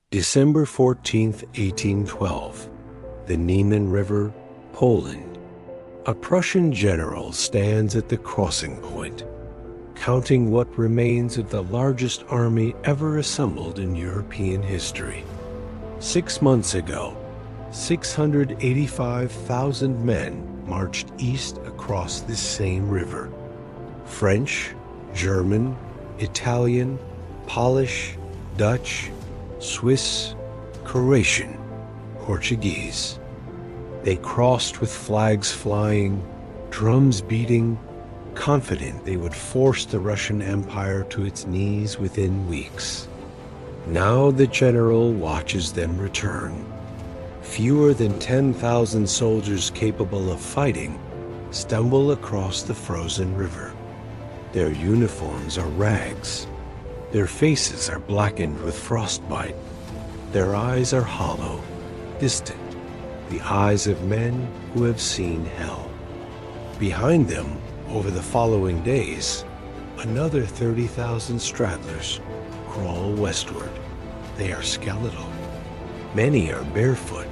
December 14, 1812. The Niemen River, Poland. A Prussian general stands at the crossing point, counting what remains of the largest army ever assembled in European history. 6 months ago, 685,000 men marched east across this same river. French, German, Italian, Polish, Dutch, Swiss, Croatian, Portuguese. They crossed with flags flying, drums beating, confident they would force the Russian Empire to its knees within weeks. Now the general watches them return. Fewer than 10,000 soldiers capable of fighting stumble across the frozen river. Their uniforms are rags. Their faces are blackened with frostbite. Their eyes are hollow, distant, the eyes of men who have seen hell. Behind them, over the following days, another 30,000 stragglers crawl westward. They are skeletal. Many are barefoot,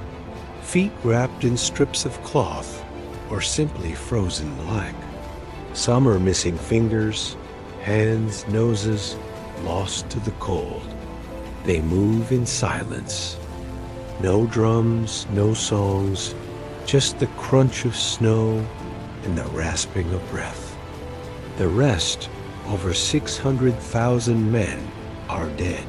feet wrapped in strips of cloth or simply frozen black. Some are missing fingers, hands, noses, lost to the cold. They move in silence. No drums, no songs, just the crunch of snow and the rasping of breath. The rest, over 600,000 men, are dead.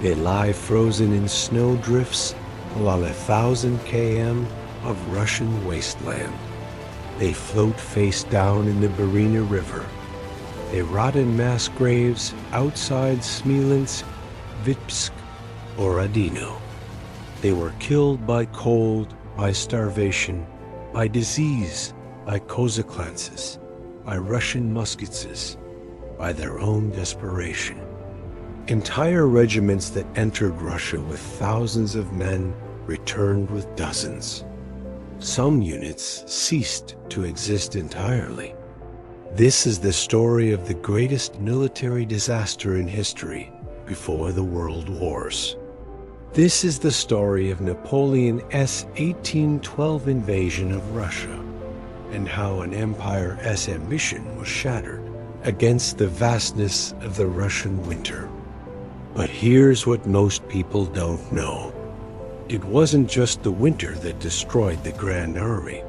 They lie frozen in snow drifts along 1,000 km of Russian wasteland. They float face down in the Grande River. They rot in mass graves outside Smolensk, Vitebsk, or Adino. They were killed by cold, by starvation, by disease, by Kozaclances, by Russian musketses, by their own desperation. Entire regiments that entered Russia with thousands of men returned with dozens. Some units ceased to exist entirely. This is the story of the greatest military disaster in history before the World Wars. This is the story of Napoleon's 1812 invasion of Russia and how an empire's ambition was shattered against the vastness of the Russian winter. But here's what most people don't know. It wasn't just the winter that destroyed the Grande Armée.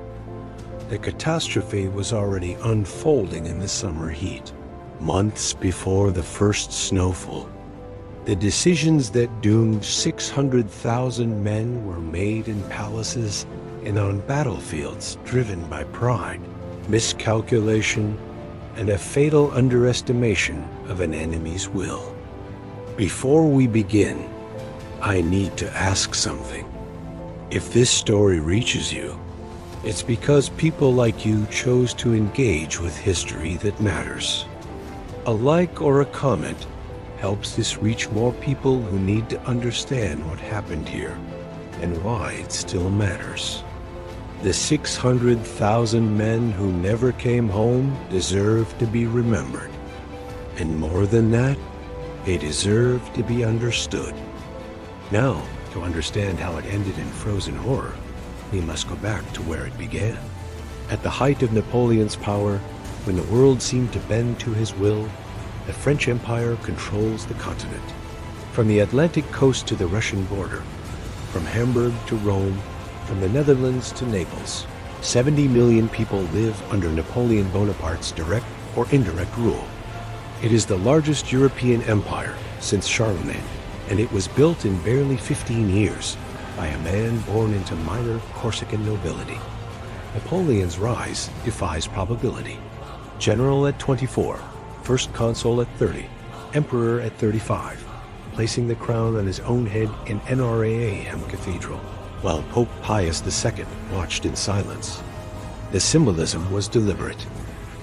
The catastrophe was already unfolding in the summer heat, months before the first snowfall. The decisions that doomed 600,000 men were made in palaces and on battlefields driven by pride, miscalculation, and a fatal underestimation of an enemy's will. Before we begin, I need to ask something. If this story reaches you, it's because people like you chose to engage with history that matters. A like or a comment helps this reach more people who need to understand what happened here and why it still matters. The 600,000 men who never came home deserve to be remembered. And more than that, they deserve to be understood. Now, to understand how it ended in frozen horror, we must go back to where it began. At the height of Napoleon's power, when the world seemed to bend to his will, the French Empire controls the continent. From the Atlantic coast to the Russian border, from Hamburg to Rome, from the Netherlands to Naples, 70 million people live under Napoleon Bonaparte's direct or indirect rule. It is the largest European empire since Charlemagne, and it was built in barely 15 years by a man born into minor Corsican nobility. Napoleon's rise defies probability. General at 24, first consul at 30, emperor at 35, placing the crown on his own head in Notre-Dame Cathedral, while Pope Pius II watched in silence. The symbolism was deliberate.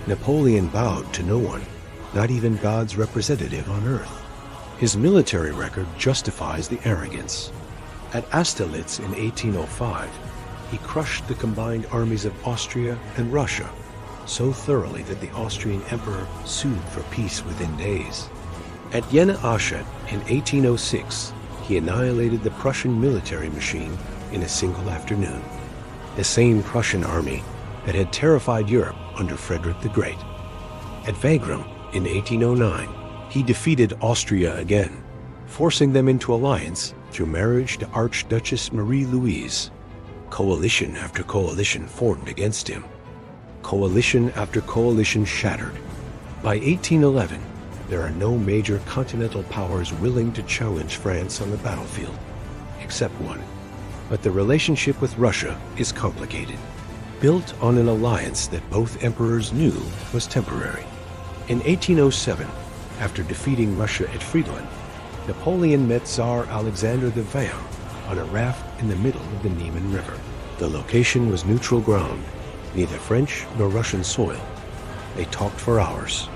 Napoleon bowed to no one, not even God's representative on earth. His military record justifies the arrogance. At Austerlitz in 1805, he crushed the combined armies of Austria and Russia so thoroughly that the Austrian emperor sued for peace within days. At Jena Auschwitz in 1806, he annihilated the Prussian military machine in a single afternoon. The same Prussian army that had terrified Europe under Frederick the Great. At Wagram in 1809, he defeated Austria again, forcing them into alliance through marriage to Archduchess Marie-Louise. Coalition after coalition formed against him. Coalition after coalition shattered. By 1811, there are no major continental powers willing to challenge France on the battlefield, except one. But the relationship with Russia is complicated, built on an alliance that both emperors knew was temporary. In 1807, after defeating Russia at Friedland, Napoleon met Tsar Alexander the Vaillant on a raft in the middle of the Niemen River. The location was neutral ground, neither French nor Russian soil. They talked for hours.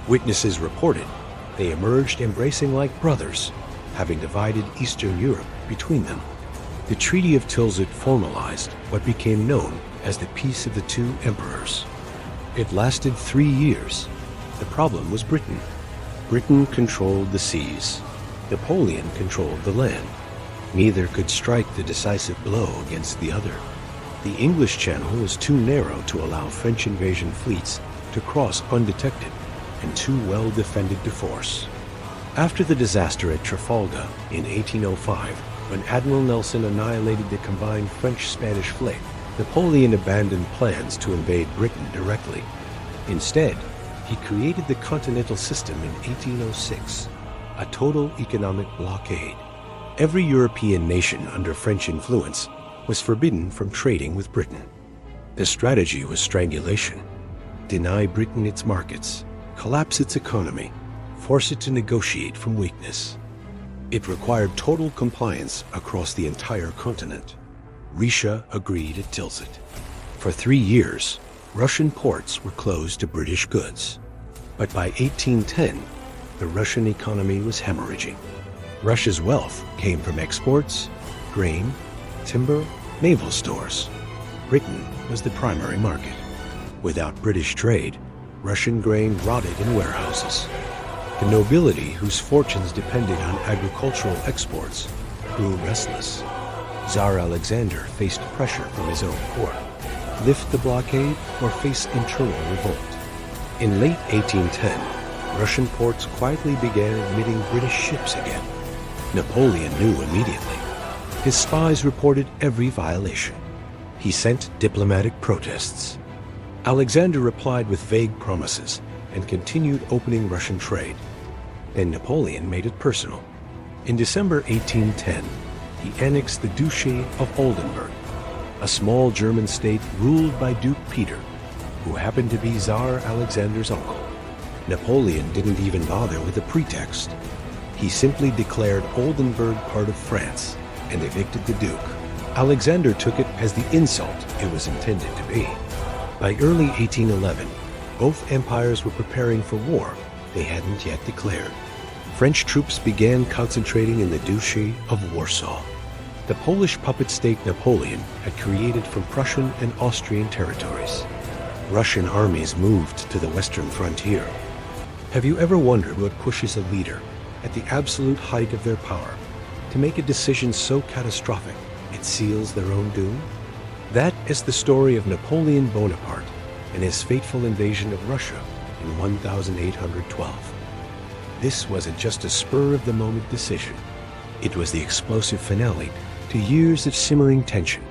Witnesses reported they emerged embracing like brothers, having divided Eastern Europe between them. The Treaty of Tilsit formalized what became known as the Peace of the Two Emperors. It lasted 3 years. The problem was Britain. Britain controlled the seas. Napoleon controlled the land. Neither could strike the decisive blow against the other. The English Channel was too narrow to allow French invasion fleets to cross undetected and too well defended to force. After the disaster at Trafalgar in 1805, when Admiral Nelson annihilated the combined French-Spanish fleet, Napoleon abandoned plans to invade Britain directly. Instead, he created the Continental System in 1806, a total economic blockade. Every European nation under French influence was forbidden from trading with Britain. The strategy was strangulation. Deny Britain its markets, collapse its economy, force it to negotiate from weakness. It required total compliance across the entire continent. Risha agreed at Tilsit. For 3 years, Russian ports were closed to British goods. But by 1810, the Russian economy was hemorrhaging. Russia's wealth came from exports, grain, timber, naval stores. Britain was the primary market. Without British trade, Russian grain rotted in warehouses. The nobility, whose fortunes depended on agricultural exports, grew restless. Tsar Alexander faced pressure from his own court. Lift the blockade or face internal revolt. In late 1810, Russian ports quietly began admitting British ships again. Napoleon knew immediately. His spies reported every violation. He sent diplomatic protests. Alexander replied with vague promises and continued opening Russian trade. Then Napoleon made it personal. In December 1810, he annexed the Duchy of Oldenburg, a small German state ruled by Duke Peter, who happened to be Tsar Alexander's uncle. Napoleon didn't even bother with a pretext. He simply declared Oldenburg part of France and evicted the Duke. Alexander took it as the insult it was intended to be. By early 1811, both empires were preparing for war they hadn't yet declared. French troops began concentrating in the Duchy of Warsaw, the Polish puppet state Napoleon had created from Prussian and Austrian territories. Russian armies moved to the western frontier. Have you ever wondered what pushes a leader, at the absolute height of their power, to make a decision so catastrophic it seals their own doom? That is the story of Napoleon Bonaparte and his fateful invasion of Russia in 1812. This wasn't just a spur-of-the-moment decision. It was the explosive finale to years of simmering tension,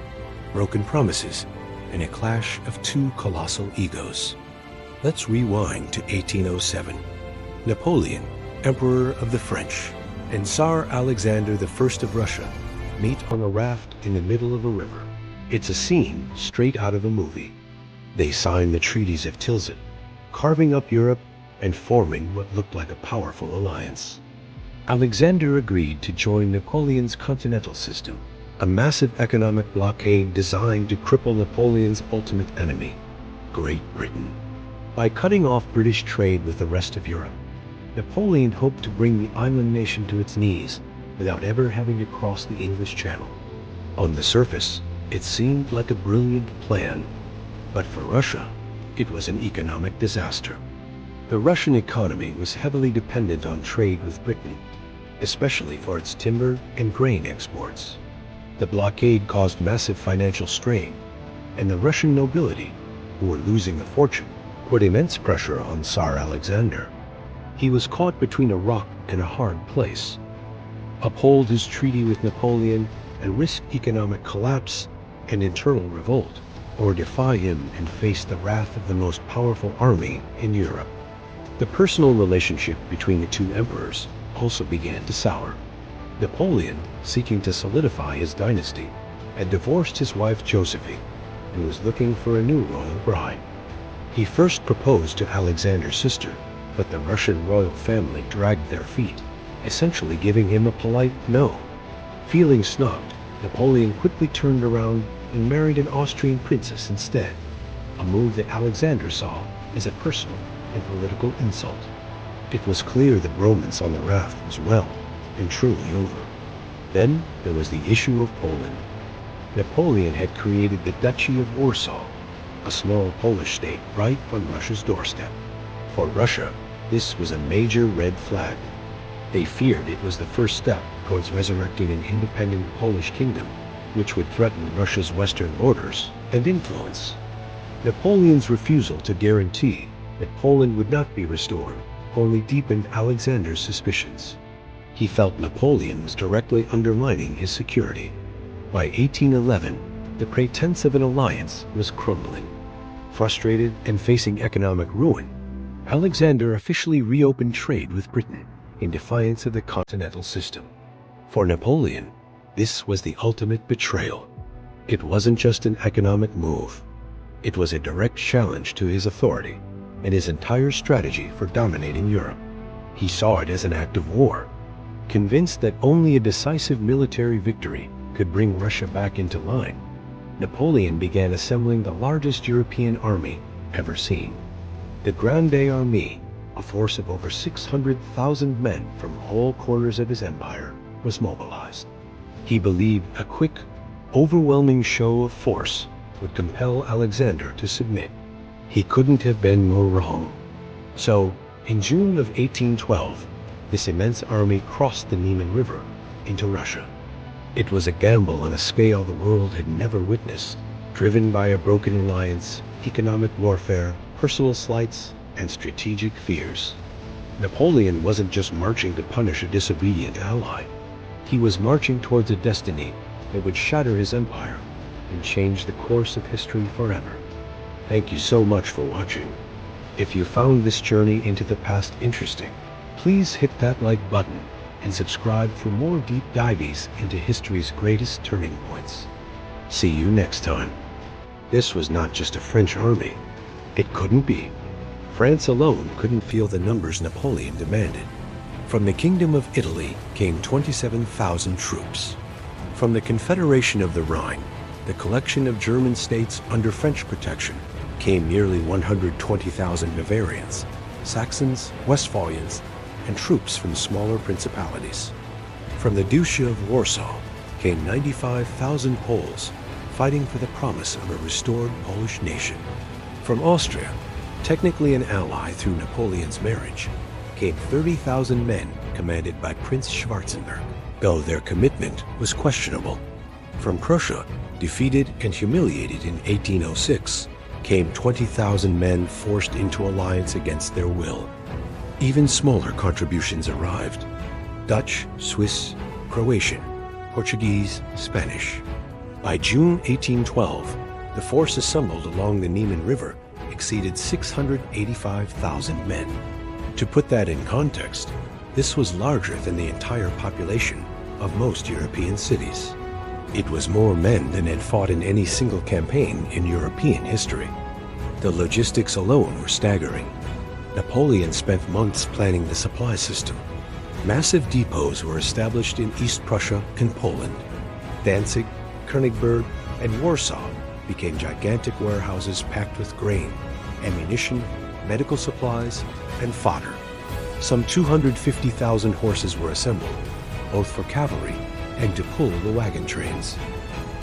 broken promises, and a clash of two colossal egos. Let's rewind to 1807. Napoleon, Emperor of the French, and Tsar Alexander I of Russia meet on a raft in the middle of a river. It's a scene straight out of a movie. They sign the treaties of Tilsit, carving up Europe and forming what looked like a powerful alliance. Alexander agreed to join Napoleon's continental system, a massive economic blockade designed to cripple Napoleon's ultimate enemy, Great Britain. By cutting off British trade with the rest of Europe, Napoleon hoped to bring the island nation to its knees without ever having to cross the English Channel. On the surface, it seemed like a brilliant plan, but for Russia, it was an economic disaster. The Russian economy was heavily dependent on trade with Britain. especially for its timber and grain exports. The blockade caused massive financial strain, and the Russian nobility, who were losing a fortune, put immense pressure on Tsar Alexander. He was caught between a rock and a hard place. Uphold his treaty with Napoleon and risk economic collapse and internal revolt, or defy him and face the wrath of the most powerful army in Europe. The personal relationship between the two emperors also began to sour. Napoleon, seeking to solidify his dynasty, had divorced his wife Josephine and was looking for a new royal bride. He first proposed to Alexander's sister, but the Russian royal family dragged their feet, essentially giving him a polite no. Feeling snubbed, Napoleon quickly turned around and married an Austrian princess instead, a move that Alexander saw as a personal and political insult. It was clear that romance on the raft was well and truly over. Then there was the issue of Poland. Napoleon had created the Duchy of Warsaw, a small Polish state right on Russia's doorstep. For Russia, this was a major red flag. They feared it was the first step towards resurrecting an independent Polish kingdom, which would threaten Russia's western borders and influence. Napoleon's refusal to guarantee that Poland would not be restored only deepened Alexander's suspicions. He felt Napoleon was directly undermining his security. By 1811, the pretense of an alliance was crumbling. Frustrated and facing economic ruin, Alexander officially reopened trade with Britain in defiance of the continental system. For Napoleon, this was the ultimate betrayal. It wasn't just an economic move. It was a direct challenge to his authority and his entire strategy for dominating Europe. He saw it as an act of war. Convinced that only a decisive military victory could bring Russia back into line, Napoleon began assembling the largest European army ever seen. The Grande Armée, a force of over 600,000 men from all corners of his empire, was mobilized. He believed a quick, overwhelming show of force would compel Alexander to submit. He couldn't have been more wrong. So, in June of 1812, this immense army crossed the Niemen River into Russia. It was a gamble on a scale the world had never witnessed, driven by a broken alliance, economic warfare, personal slights, and strategic fears. Napoleon wasn't just marching to punish a disobedient ally. He was marching towards a destiny that would shatter his empire and change the course of history forever. Thank you so much for watching. If you found this journey into the past interesting, please hit that like button and subscribe for more deep dives into history's greatest turning points. See you next time. This was not just a French army. It couldn't be. France alone couldn't field the numbers Napoleon demanded. From the Kingdom of Italy came 27,000 troops. From the Confederation of the Rhine, the collection of German states under French protection, came nearly 120,000 Bavarians, Saxons, Westphalians, and troops from smaller principalities. From the Duchy of Warsaw came 95,000 Poles fighting for the promise of a restored Polish nation. From Austria, technically an ally through Napoleon's marriage, came 30,000 men commanded by Prince Schwarzenberg, though their commitment was questionable. From Prussia, defeated and humiliated in 1806, came 20,000 men forced into alliance against their will. Even smaller contributions arrived: Dutch, Swiss, Croatian, Portuguese, Spanish. By June 1812, the force assembled along the Niemen River exceeded 685,000 men. To put that in context, this was larger than the entire population of most European cities. It was more men than had fought in any single campaign in European history. The logistics alone were staggering. Napoleon spent months planning the supply system. Massive depots were established in East Prussia and Poland. Danzig, Königsberg, and Warsaw became gigantic warehouses packed with grain, ammunition, medical supplies, and fodder. Some 250,000 horses were assembled, both for cavalry and to pull the wagon trains.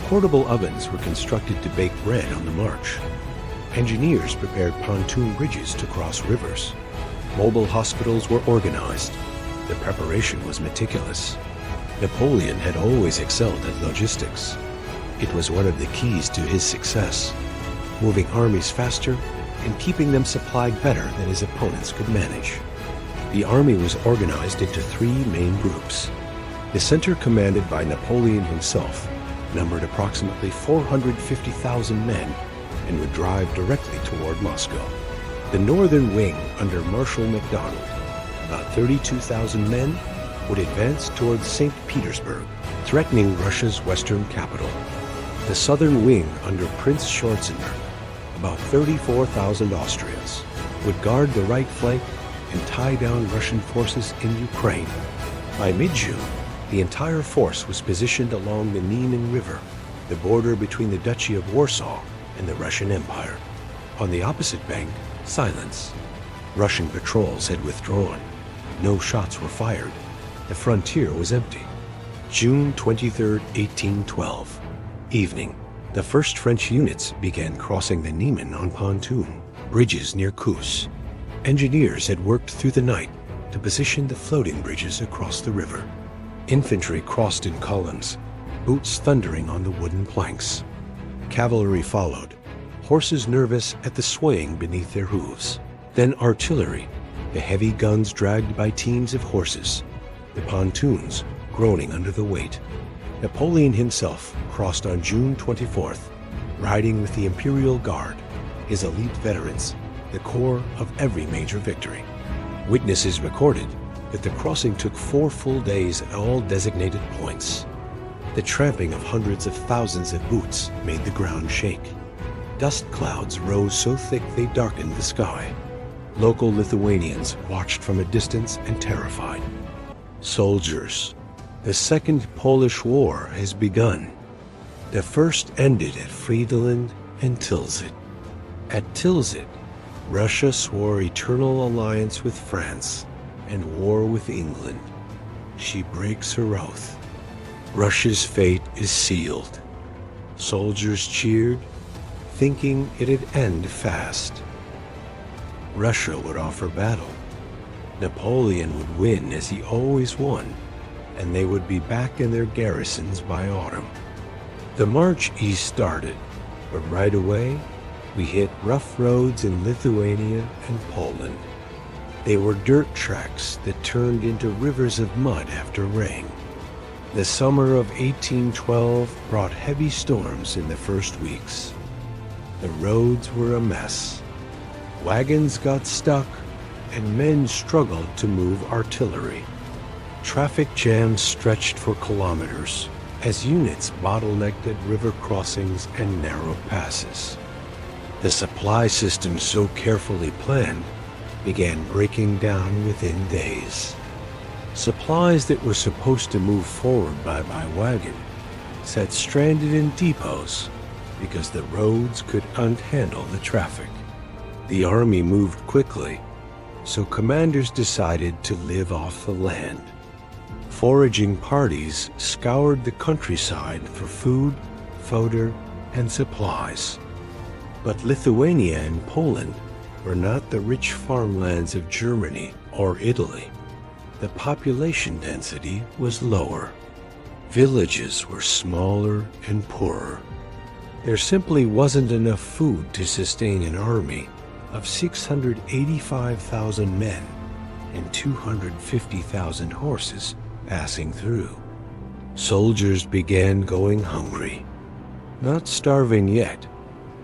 Portable ovens were constructed to bake bread on the march. Engineers prepared pontoon bridges to cross rivers. Mobile hospitals were organized. The preparation was meticulous. Napoleon had always excelled at logistics. It was one of the keys to his success, moving armies faster and keeping them supplied better than his opponents could manage. The army was organized into three main groups. The center, commanded by Napoleon himself, numbered approximately 450,000 men and would drive directly toward Moscow. The northern wing, under Marshal MacDonald, about 32,000 men, would advance towards St. Petersburg, threatening Russia's western capital. The southern wing, under Prince Schwarzenberg, about 34,000 Austrians, would guard the right flank and tie down Russian forces in Ukraine. By mid-June, the entire force was positioned along the Niemen River, the border between the Duchy of Warsaw and the Russian Empire. On the opposite bank, silence. Russian patrols had withdrawn. No shots were fired. The frontier was empty. June 23, 1812. Evening. The first French units began crossing the Niemen on pontoon bridges near Kous. Engineers had worked through the night to position the floating bridges across the river. Infantry crossed in columns, boots thundering on the wooden planks. Cavalry followed, horses nervous at the swaying beneath their hooves. Then artillery, the heavy guns dragged by teams of horses, the pontoons groaning under the weight. Napoleon himself crossed on June 24th, riding with the Imperial Guard, his elite veterans, the core of every major victory. Witnesses recorded that the crossing took 4 full days at all designated points. The tramping of hundreds of thousands of boots made the ground shake. Dust clouds rose so thick they darkened the sky. Local Lithuanians watched from a distance and terrified. Soldiers, the Second Polish War has begun. The first ended at Friedland and Tilsit. At Tilsit, Russia swore eternal alliance with France and war with England. She breaks her oath. Russia's fate is sealed. Soldiers cheered, thinking it'd end fast. Russia would offer battle. Napoleon would win as he always won, and they would be back in their garrisons by autumn. The march east started, but right away, we hit rough roads in Lithuania and Poland. They were dirt tracks that turned into rivers of mud after rain. The summer of 1812 brought heavy storms in the first weeks. The roads were a mess. Wagons got stuck, and men struggled to move artillery. Traffic jams stretched for kilometers as units bottlenecked at river crossings and narrow passes. The supply system so carefully planned began breaking down within days. Supplies that were supposed to move forward by wagon sat stranded in depots because the roads couldn't handle the traffic. The army moved quickly, so commanders decided to live off the land. Foraging parties scoured the countryside for food, fodder, and supplies. But Lithuania and Poland were not the rich farmlands of Germany or Italy. The population density was lower. Villages were smaller and poorer. There simply wasn't enough food to sustain an army of 685,000 men and 250,000 horses passing through. Soldiers began going hungry. Not starving yet,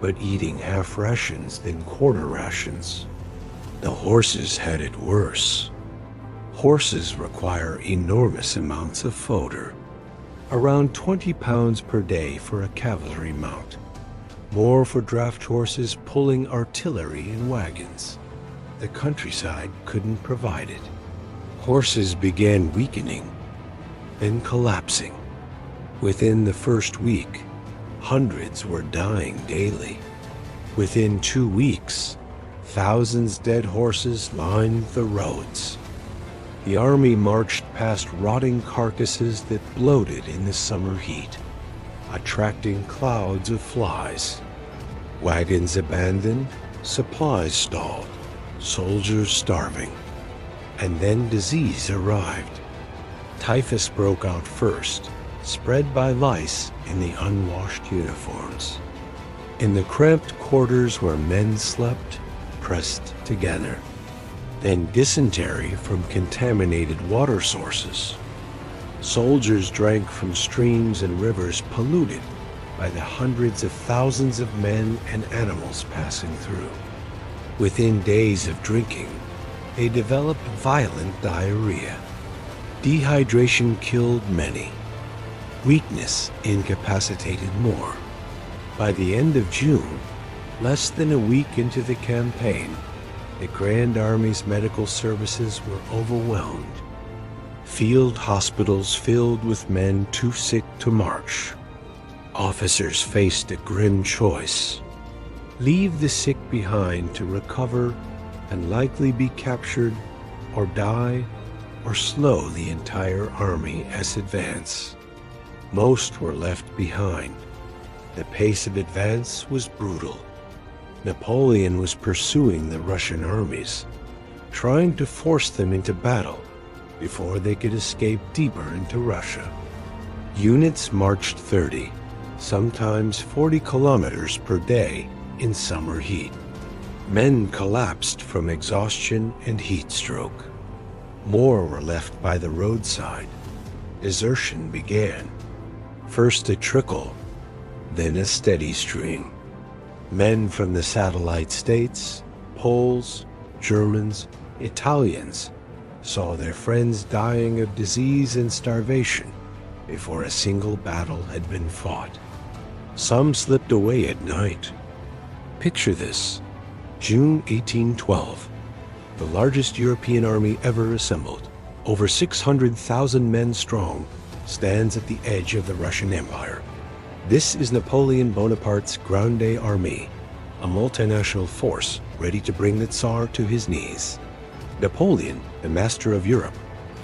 but eating half rations then quarter rations. The horses had it worse. Horses require enormous amounts of fodder, around 20 pounds per day for a cavalry mount, more for draft horses pulling artillery in wagons. The countryside couldn't provide it. Horses began weakening, then collapsing. Within the first week, hundreds were dying daily. Within 2 weeks, thousands dead horses lined the roads. The army marched past rotting carcasses that bloated in the summer heat, attracting clouds of flies. Wagons abandoned, supplies stalled, soldiers starving. And then disease arrived. Typhus broke out first, spread by lice in the unwashed uniforms. In the cramped quarters where men slept, pressed together. Then dysentery from contaminated water sources. Soldiers drank from streams and rivers polluted by the hundreds of thousands of men and animals passing through. Within days of drinking, they developed violent diarrhea. Dehydration killed many. Weakness incapacitated more. By the end of June, less than a week into the campaign, the Grande Army's medical services were overwhelmed. Field hospitals filled with men too sick to march. Officers faced a grim choice: leave the sick behind to recover and likely be captured, or die, or slow the entire army's advance. Most were left behind. The pace of advance was brutal. Napoleon was pursuing the Russian armies, trying to force them into battle before they could escape deeper into Russia. Units marched 30, sometimes 40 kilometers per day in summer heat. Men collapsed from exhaustion and heat stroke. More were left by the roadside. Desertion began. First a trickle, then a steady stream. Men from the satellite states, Poles, Germans, Italians, saw their friends dying of disease and starvation before a single battle had been fought. Some slipped away at night. Picture this: June 1812, the largest European army ever assembled, over 600,000 men strong, stands at the edge of the Russian Empire. This is Napoleon Bonaparte's Grande Armée, a multinational force ready to bring the Tsar to his knees. Napoleon, the master of Europe,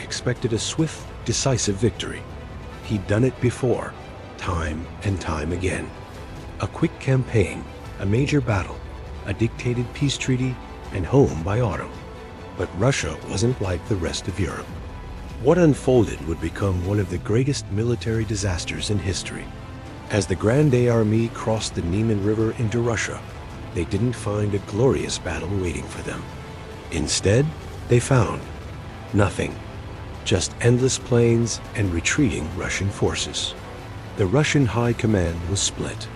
expected a swift, decisive victory. He'd done it before, time and time again. A quick campaign, a major battle, a dictated peace treaty, and home by autumn. But Russia wasn't like the rest of Europe. What unfolded would become one of the greatest military disasters in history. As the Grande Armée crossed the Niemen River into Russia, they didn't find a glorious battle waiting for them. Instead, they found nothing, just endless plains and retreating Russian forces. The Russian High Command was split.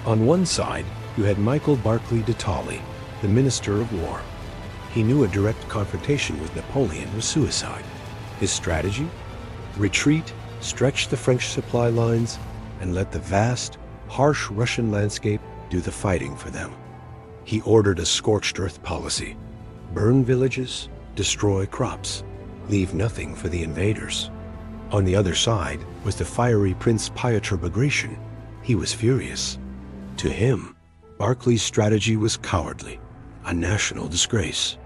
On one side, you had Michael Barclay de Tolly, the Minister of War. He knew a direct confrontation with Napoleon was suicide. His strategy? Retreat, stretch the French supply lines, and let the vast, harsh Russian landscape do the fighting for them. He ordered a scorched earth policy: burn villages, destroy crops, leave nothing for the invaders. On the other side was the fiery Prince Piotr Bagration. He was furious. To him, Barclay's strategy was cowardly, a national disgrace.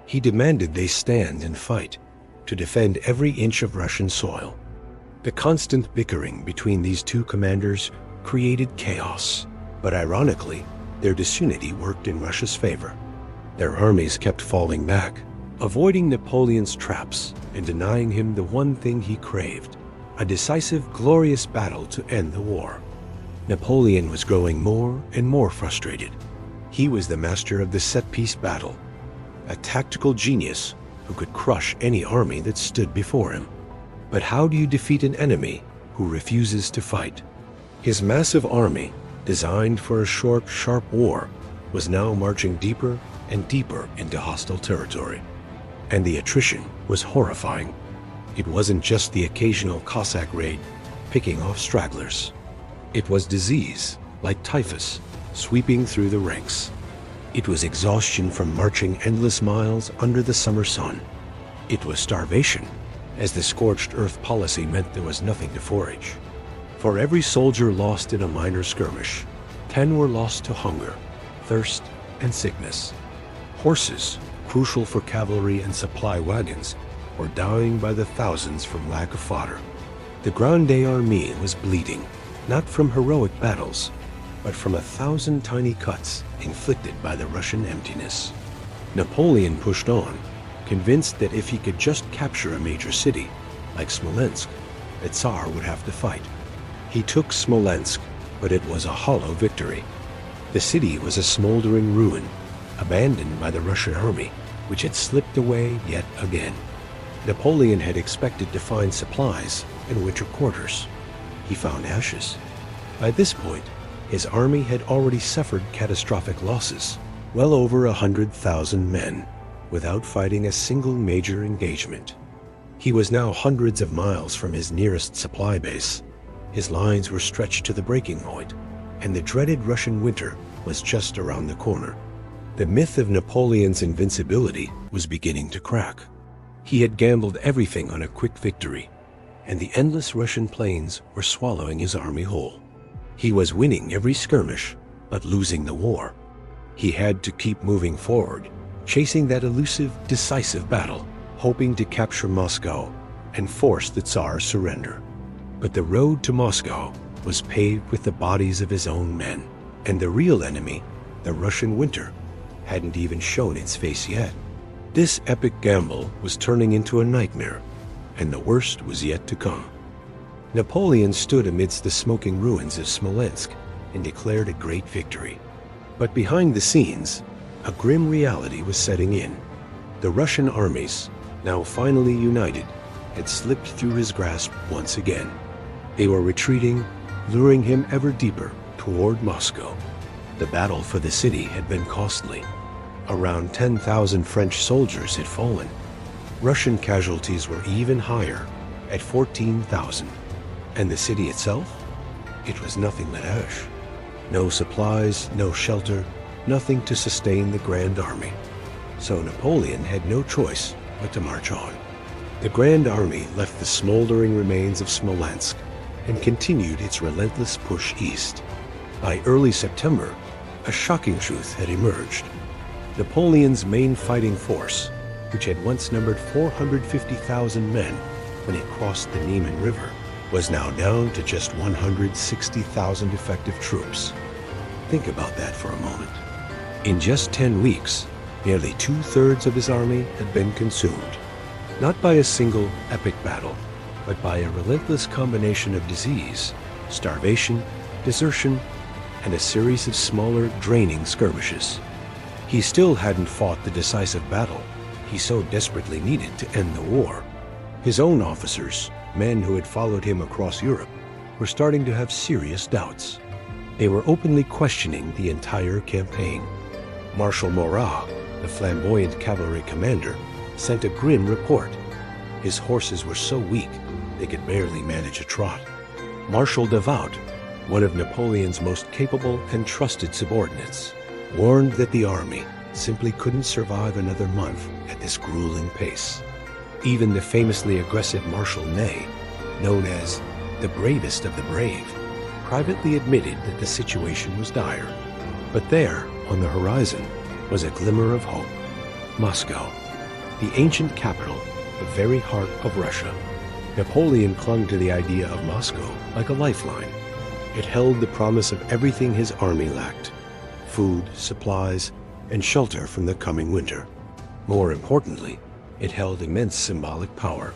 He demanded they stand and fight to defend every inch of Russian soil. The constant bickering between these two commanders created chaos, but ironically, their disunity worked in Russia's favor. Their armies kept falling back, avoiding Napoleon's traps and denying him the one thing he craved: a decisive, glorious battle to end the war. Napoleon was growing more and more frustrated. He was the master of the set-piece battle, a tactical genius who could crush any army that stood before him. But how do you defeat an enemy who refuses to fight? His massive army, designed for a short, sharp war, was now marching deeper and deeper into hostile territory. And the attrition was horrifying. It wasn't just the occasional Cossack raid picking off stragglers. It was disease, like typhus, sweeping through the ranks. It was exhaustion from marching endless miles under the summer sun. It was starvation, as the scorched earth policy meant there was nothing to forage. For every soldier lost in a minor skirmish, 10 were lost to hunger, thirst, and sickness. Horses, crucial for cavalry and supply wagons, were dying by the thousands from lack of fodder. The Grande Armée was bleeding, not from heroic battles, but from 1,000 tiny cuts inflicted by the Russian emptiness. Napoleon pushed on, convinced that if he could just capture a major city, like Smolensk, the Tsar would have to fight. He took Smolensk, but it was a hollow victory. The city was a smoldering ruin, abandoned by the Russian army, which had slipped away yet again. Napoleon had expected to find supplies and winter quarters. He found ashes. By this point, his army had already suffered catastrophic losses, well over 100,000 men, without fighting a single major engagement. He was now hundreds of miles from his nearest supply base. His lines were stretched to the breaking point, and the dreaded Russian winter was just around the corner. The myth of Napoleon's invincibility was beginning to crack. He had gambled everything on a quick victory, and the endless Russian plains were swallowing his army whole. He was winning every skirmish, but losing the war. He had to keep moving forward, chasing that elusive, decisive battle, hoping to capture Moscow and force the Tsar's surrender. But the road to Moscow was paved with the bodies of his own men, and the real enemy, the Russian winter, hadn't even shown its face yet. This epic gamble was turning into a nightmare, and the worst was yet to come. Napoleon stood amidst the smoking ruins of Smolensk and declared a great victory. But behind the scenes, a grim reality was setting in. The Russian armies, now finally united, had slipped through his grasp once again. They were retreating, luring him ever deeper toward Moscow. The battle for the city had been costly. Around 10,000 French soldiers had fallen. Russian casualties were even higher, at 14,000. And the city itself? It was nothing but ash. No supplies, no shelter, nothing to sustain the Grande Armée. So Napoleon had no choice but to march on. The Grande Armée left the smoldering remains of Smolensk and continued its relentless push east. By early September, a shocking truth had emerged. Napoleon's main fighting force, which had once numbered 450,000 men when it crossed the Niemen River, was now down to just 160,000 effective troops. Think about that for a moment. In just 10 weeks, nearly 2/3 of his army had been consumed, not by a single epic battle, but by a relentless combination of disease, starvation, desertion, and a series of smaller, draining skirmishes. He still hadn't fought the decisive battle he so desperately needed to end the war. His own officers, men who had followed him across Europe, were starting to have serious doubts. They were openly questioning the entire campaign. Marshal Murat, the flamboyant cavalry commander, sent a grim report. His horses were so weak they could barely manage a trot. Marshal Devout, one of Napoleon's most capable and trusted subordinates, warned that the army simply couldn't survive another month at this grueling pace. Even the famously aggressive Marshal Ney, known as the bravest of the brave, privately admitted that the situation was dire. But there, on the horizon, was a glimmer of hope. Moscow, the ancient capital, the very heart of Russia. Napoleon clung to the idea of Moscow like a lifeline. It held the promise of everything his army lacked: food, supplies, and shelter from the coming winter. More importantly, it held immense symbolic power.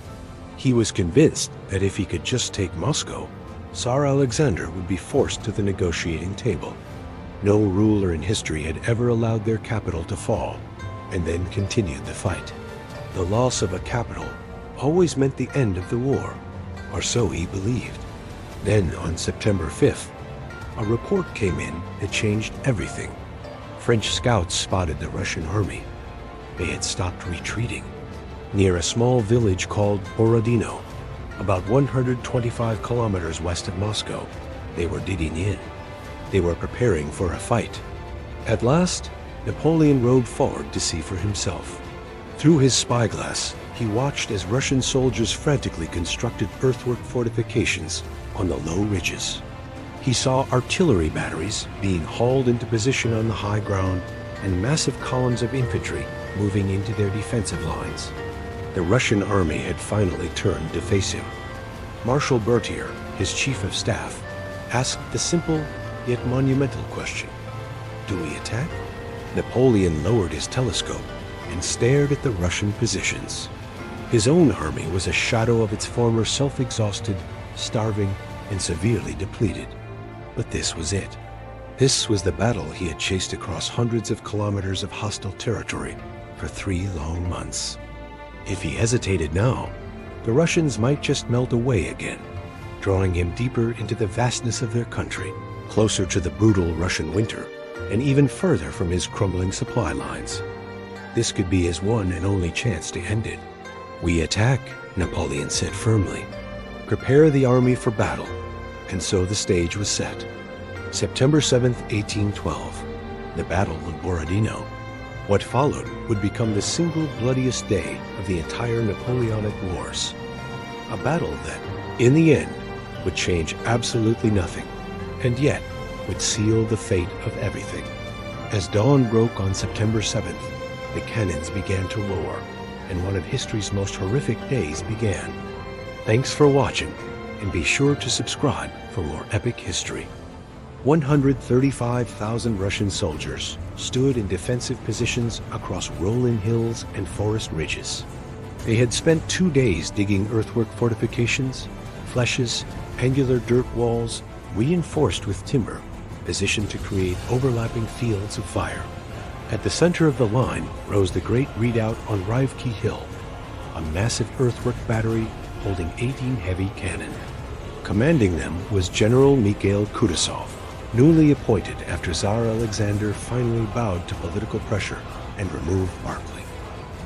He was convinced that if he could just take Moscow, Tsar Alexander would be forced to the negotiating table. No ruler in history had ever allowed their capital to fall and then continued the fight. The loss of a capital always meant the end of the war, or so he believed. Then, on September 5th, a report came in that changed everything. French scouts spotted the Russian army. They had stopped retreating. Near a small village called Borodino, about 125 kilometers west of Moscow, they were digging in. They were preparing for a fight. At last, Napoleon rode forward to see for himself. Through his spyglass, he watched as Russian soldiers frantically constructed earthwork fortifications on the low ridges. He saw artillery batteries being hauled into position on the high ground and massive columns of infantry moving into their defensive lines. The Russian army had finally turned to face him. Marshal Berthier, his chief of staff, asked the simple yet monumental question: do we attack? Napoleon lowered his telescope and stared at the Russian positions. His own army was a shadow of its former self-exhausted, starving, and severely depleted. But this was it. This was the battle he had chased across hundreds of kilometers of hostile territory for 3 long months. If he hesitated now, the Russians might just melt away again, drawing him deeper into the vastness of their country, closer to the brutal Russian winter, and even further from his crumbling supply lines. This could be his one and only chance to end it. "We attack," Napoleon said firmly. "Prepare the army for battle." And so the stage was set. September 7th, 1812, the Battle of Borodino. What followed would become the single bloodiest day of the entire Napoleonic Wars. A battle that, in the end, would change absolutely nothing, and yet would seal the fate of everything. As dawn broke on September 7th, the cannons began to roar, and one of history's most horrific days began. Thanks for watching, and be sure to subscribe for more epic history. 135,000 Russian soldiers stood in defensive positions across rolling hills and forest ridges. They had spent 2 days digging earthwork fortifications, flèches, angular dirt walls, reinforced with timber, positioned to create overlapping fields of fire. At the center of the line rose the great redoubt on Rivki Hill, a massive earthwork battery holding 18 heavy cannon. Commanding them was General Mikhail Kutuzov, newly appointed after Tsar Alexander finally bowed to political pressure and removed Barclay.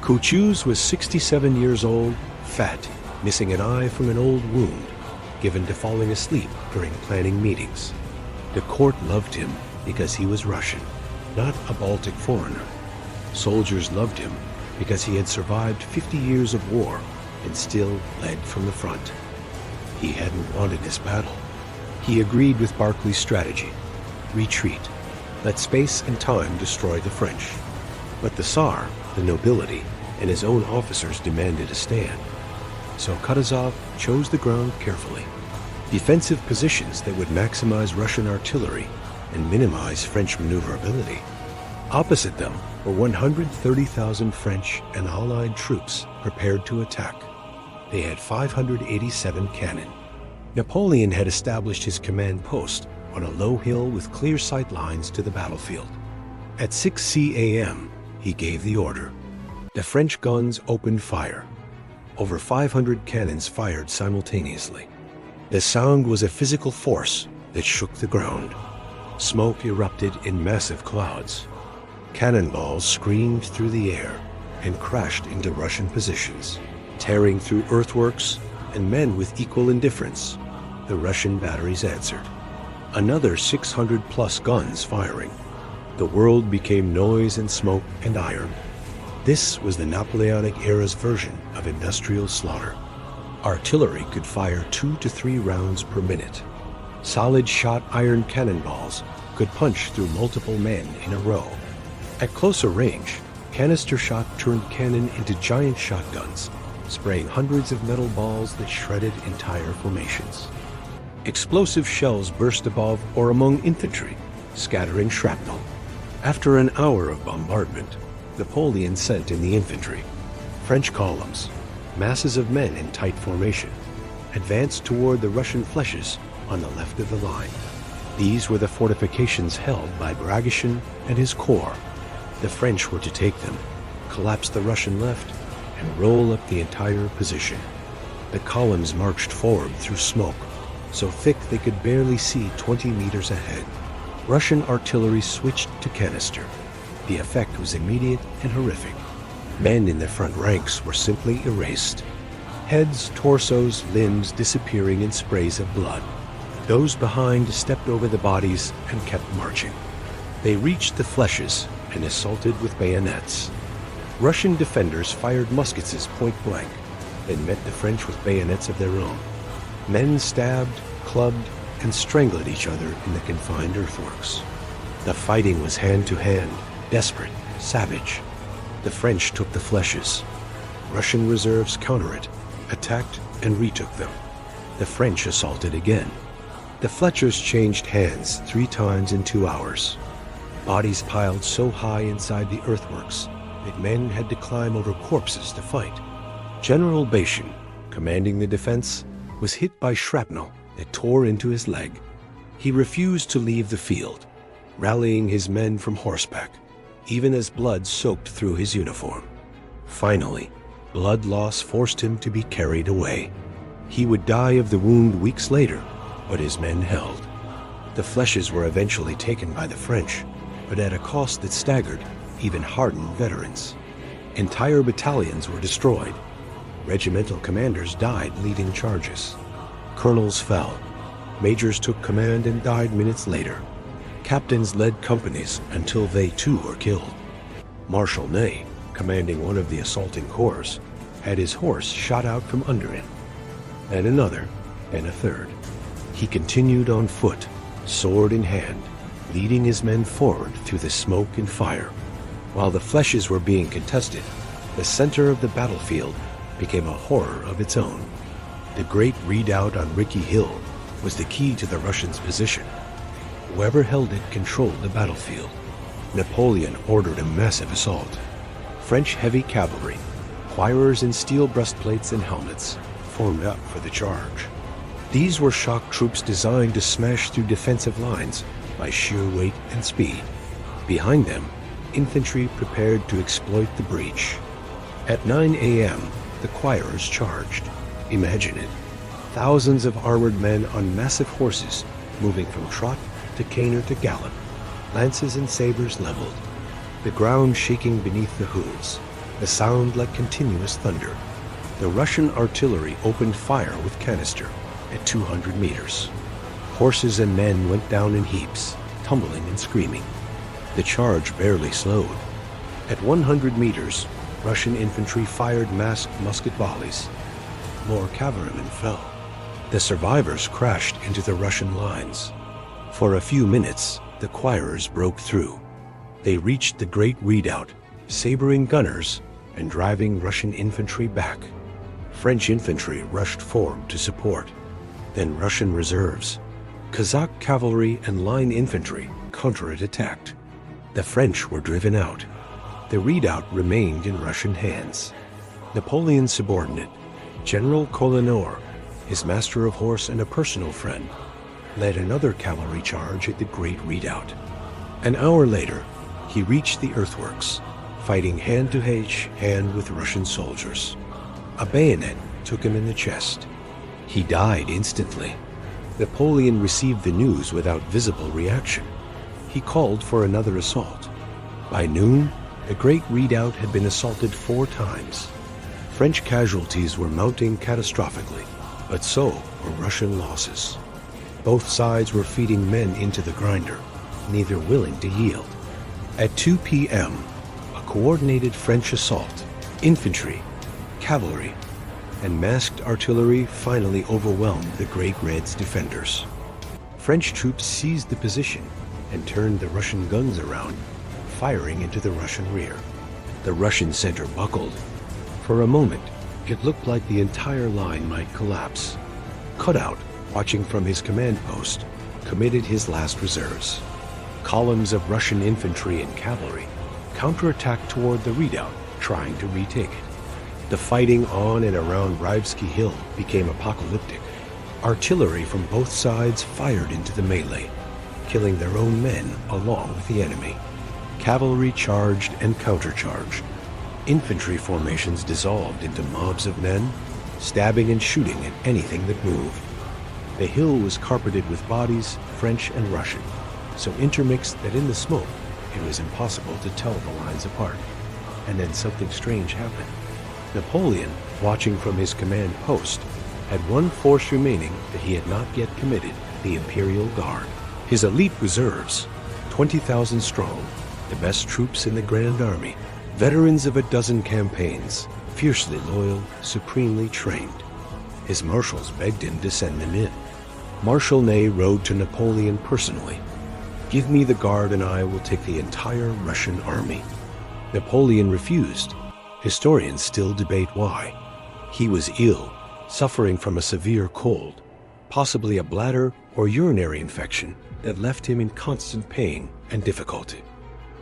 Kutuz was 67 years old, fat, missing an eye from an old wound, given to falling asleep during planning meetings. The court loved him because he was Russian, not a Baltic foreigner. Soldiers loved him because he had survived 50 years of war and still led from the front. He hadn't wanted this battle. He agreed with Barclay's strategy: retreat, let space and time destroy the French. But the Tsar, the nobility, and his own officers demanded a stand. So Kutuzov chose the ground carefully. Defensive positions that would maximize Russian artillery and minimize French maneuverability. Opposite them were 130,000 French and Allied troops prepared to attack. They had 587 cannon. Napoleon had established his command post on a low hill with clear sight lines to the battlefield. At 6 a.m., he gave the order. The French guns opened fire. Over 500 cannons fired simultaneously. The sound was a physical force that shook the ground. Smoke erupted in massive clouds. Cannonballs screamed through the air and crashed into Russian positions, tearing through earthworks, and men with equal indifference. The Russian batteries answered. Another 600-plus guns firing. The world became noise and smoke and iron. This was the Napoleonic era's version of industrial slaughter. Artillery could fire 2 to 3 rounds per minute. Solid-shot iron cannonballs could punch through multiple men in a row. At closer range, canister shot turned cannon into giant shotguns, spraying hundreds of metal balls that shredded entire formations. Explosive shells burst above or among infantry, scattering shrapnel. After an hour of bombardment, Napoleon sent in the infantry. French columns, masses of men in tight formation, advanced toward the Russian flèches on the left of the line. These were the fortifications held by Bagratión and his corps. The French were to take them, collapse the Russian left, and roll up the entire position. The columns marched forward through smoke, so thick they could barely see 20 meters ahead. Russian artillery switched to canister. The effect was immediate and horrific. Men in the front ranks were simply erased. Heads, torsos, limbs disappearing in sprays of blood. Those behind stepped over the bodies and kept marching. They reached the flèches and assaulted with bayonets. Russian defenders fired muskets point blank, then met the French with bayonets of their own. Men stabbed, clubbed, and strangled each other in the confined earthworks. The fighting was hand-to-hand, desperate, savage. The French took the flèches. Russian reserves countered it, attacked, and retook them. The French assaulted again. The flèches changed hands 3 times in 2 hours. Bodies piled so high inside the earthworks that men had to climb over corpses to fight. General Bachin, commanding the defense, was hit by shrapnel that tore into his leg. He refused to leave the field, rallying his men from horseback, even as blood soaked through his uniform. Finally, blood loss forced him to be carried away. He would die of the wound weeks later, but his men held. The flèches were eventually taken by the French, but at a cost that staggered even hardened veterans. Entire battalions were destroyed. Regimental commanders died leading charges. Colonels fell. Majors took command and died minutes later. Captains led companies until they too were killed. Marshal Ney, commanding one of the assaulting corps, had his horse shot out from under him. And another, and a third. He continued on foot, sword in hand, leading his men forward through the smoke and fire. While the flèches were being contested, the center of the battlefield became a horror of its own. The great redoubt on Ricky Hill was the key to the Russians' position. Whoever held it controlled the battlefield. Napoleon ordered a massive assault. French heavy cavalry, choirs in steel breastplates and helmets, formed up for the charge. These were shock troops designed to smash through defensive lines by sheer weight and speed. Behind them, infantry prepared to exploit the breach. At 9 a.m., the choirs charged. Imagine it. Thousands of armored men on massive horses, moving from trot to canter to gallop, lances and sabers leveled, the ground shaking beneath the hooves, a sound like continuous thunder. The Russian artillery opened fire with canister at 200 meters. Horses and men went down in heaps, tumbling and screaming. The charge barely slowed. At 100 meters, Russian infantry fired masked musket volleys. More cavalrymen fell. The survivors crashed into the Russian lines. For a few minutes, the choirs broke through. They reached the great redoubt, sabering gunners and driving Russian infantry back. French infantry rushed forward to support. Then Russian reserves, Kazakh cavalry and line infantry counterattacked. The French were driven out. The redoubt remained in Russian hands. Napoleon's subordinate, General Colonor, his master of horse and a personal friend, led another cavalry charge at the great redoubt. An hour later, he reached the earthworks, fighting hand with Russian soldiers. A bayonet took him in the chest. He died instantly. Napoleon received the news without visible reaction. He called for another assault. By noon, the great redoubt had been assaulted 4 times. French casualties were mounting catastrophically, but so were Russian losses. Both sides were feeding men into the grinder, neither willing to yield. At 2 p.m., a coordinated French assault, infantry, cavalry, and masked artillery finally overwhelmed the Great Red's defenders. French troops seized the position and turned the Russian guns around, firing into the Russian rear. The Russian center buckled. For a moment, it looked like the entire line might collapse. Cutout, watching from his command post, committed his last reserves. Columns of Russian infantry and cavalry counterattacked toward the redoubt, trying to retake it. The fighting on and around Rybsky Hill became apocalyptic. Artillery from both sides fired into the melee, killing their own men along with the enemy. Cavalry charged and countercharged. Infantry formations dissolved into mobs of men, stabbing and shooting at anything that moved. The hill was carpeted with bodies, French and Russian, so intermixed that in the smoke it was impossible to tell the lines apart. And then something strange happened. Napoleon, watching from his command post, had one force remaining that he had not yet committed, the Imperial Guard. His elite reserves, 20,000 strong, the best troops in the Grande Armée, veterans of a dozen campaigns, fiercely loyal, supremely trained. His marshals begged him to send them in. Marshal Ney rode to Napoleon personally. "Give me the guard and I will take the entire Russian army." Napoleon refused. Historians still debate why. He was ill, suffering from a severe cold, possibly a bladder or urinary infection that left him in constant pain and difficulty.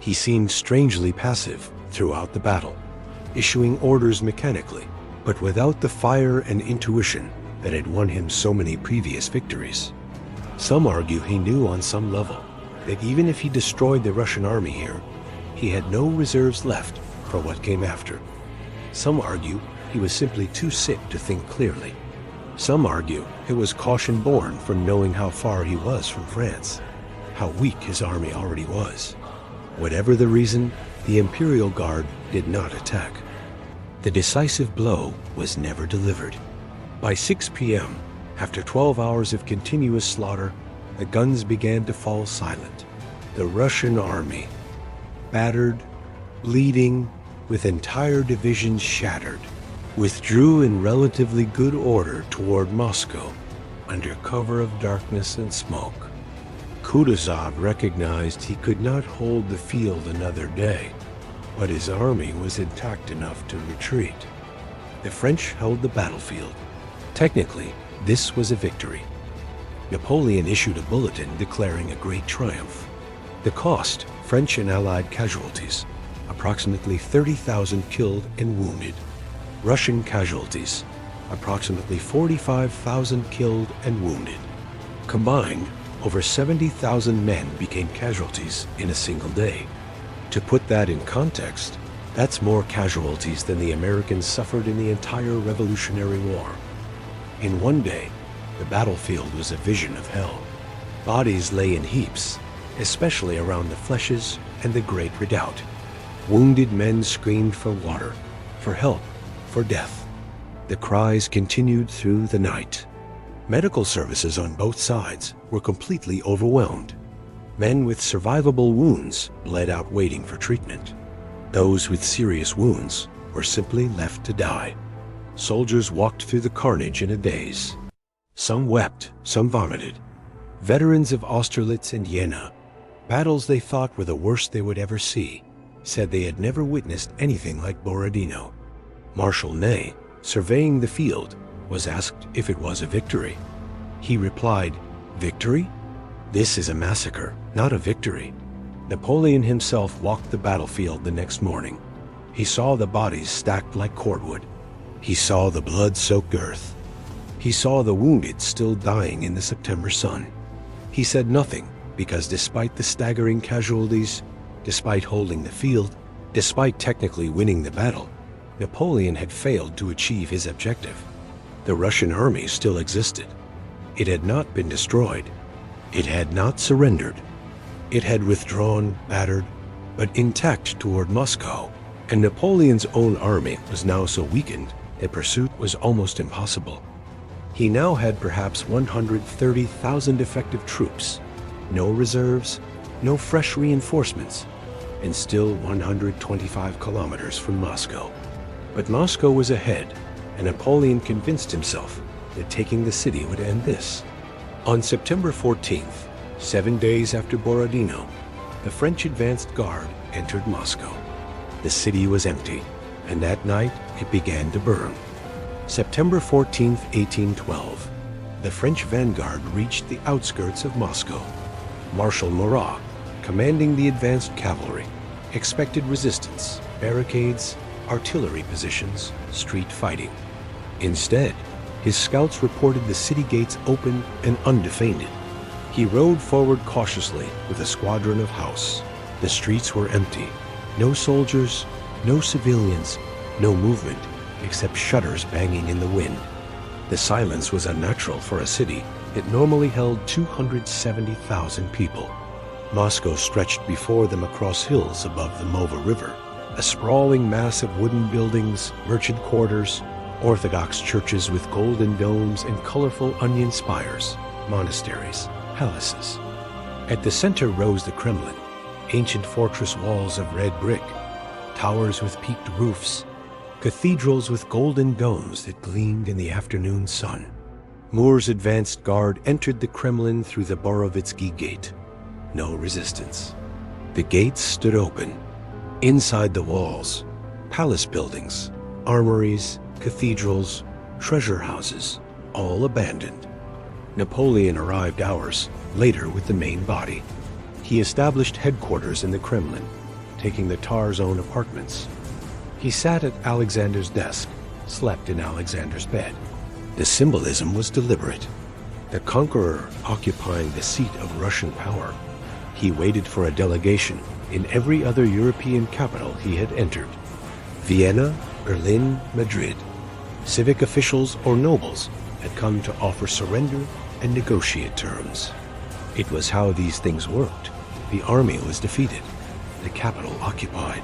He seemed strangely passive throughout the battle, issuing orders mechanically, but without the fire and intuition that had won him so many previous victories. Some argue he knew on some level that even if he destroyed the Russian army here, he had no reserves left for what came after. Some argue he was simply too sick to think clearly. Some argue it was caution born from knowing how far he was from France, how weak his army already was. Whatever the reason, the Imperial Guard did not attack. The decisive blow was never delivered. By 6 p.m., after 12 hours of continuous slaughter, the guns began to fall silent. The Russian army, battered, bleeding, with entire divisions shattered, withdrew in relatively good order toward Moscow, under cover of darkness and smoke. Kutuzov recognized he could not hold the field another day, but his army was intact enough to retreat. The French held the battlefield. Technically, this was a victory. Napoleon issued a bulletin declaring a great triumph. The cost, French and Allied casualties, approximately 30,000 killed and wounded. Russian casualties, approximately 45,000 killed and wounded. Combined, over 70,000 men became casualties in a single day. To put that in context, that's more casualties than the Americans suffered in the entire Revolutionary War. In one day, the battlefield was a vision of hell. Bodies lay in heaps, especially around the flèches and the Great Redoubt. Wounded men screamed for water, for help, for death. The cries continued through the night. Medical services on both sides were completely overwhelmed. Men with survivable wounds bled out waiting for treatment. Those with serious wounds were simply left to die. Soldiers walked through the carnage in a daze. Some wept, some vomited. Veterans of Austerlitz and Jena, battles they thought were the worst they would ever see, said they had never witnessed anything like Borodino. Marshal Ney, surveying the field, was asked if it was a victory. He replied, "Victory? This is a massacre, not a victory." Napoleon himself walked the battlefield the next morning. He saw the bodies stacked like cordwood. He saw the blood-soaked earth. He saw the wounded still dying in the September sun. He said nothing because despite the staggering casualties, despite holding the field, despite technically winning the battle, Napoleon had failed to achieve his objective. The Russian army still existed. It had not been destroyed. It had not surrendered. It had withdrawn, battered, but intact toward Moscow, and Napoleon's own army was now so weakened that pursuit was almost impossible. He now had perhaps 130,000 effective troops, no reserves, no fresh reinforcements, and still 125 kilometers from Moscow. But Moscow was ahead, and Napoleon convinced himself that taking the city would end this. On September 14th, 7 days after Borodino, the French advanced guard entered Moscow. The city was empty, and that night it began to burn. September 14th, 1812, the French vanguard reached the outskirts of Moscow. Marshal Murat, commanding the advanced cavalry, expected resistance, barricades, artillery positions, street fighting. Instead, his scouts reported the city gates open and undefended. He rode forward cautiously with a squadron of house. The streets were empty. No soldiers, no civilians, no movement, except shutters banging in the wind. The silence was unnatural for a city that normally held 270,000 people. Moscow stretched before them across hills above the Neva River, a sprawling mass of wooden buildings, merchant quarters, Orthodox churches with golden domes and colorful onion spires, monasteries, palaces. At the center rose the Kremlin, ancient fortress walls of red brick, towers with peaked roofs, cathedrals with golden domes that gleamed in the afternoon sun. Murat's advanced guard entered the Kremlin through the Borovitsky Gate. No resistance. The gates stood open. Inside the walls, palace buildings, armories, cathedrals, treasure houses, all abandoned. Napoleon arrived hours later with the main body. He established headquarters in the Kremlin, taking the Tsar's own apartments. He sat at Alexander's desk, slept in Alexander's bed. The symbolism was deliberate. The conqueror occupying the seat of Russian power, he waited for a delegation in every other European capital he had entered. Vienna, Berlin, Madrid. Civic officials or nobles had come to offer surrender and negotiate terms. It was how these things worked. The army was defeated, the capital occupied.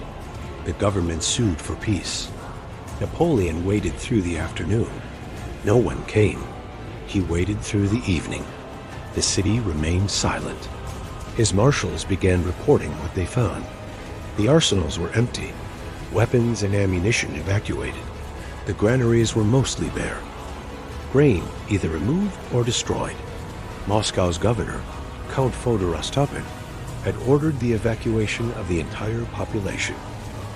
The government sued for peace. Napoleon waited through the afternoon. No one came. He waited through the evening. The city remained silent. His marshals began reporting what they found. The arsenals were empty, weapons and ammunition evacuated. The granaries were mostly bare. Grain either removed or destroyed. Moscow's governor, Count Fyodor Ostapin, had ordered the evacuation of the entire population.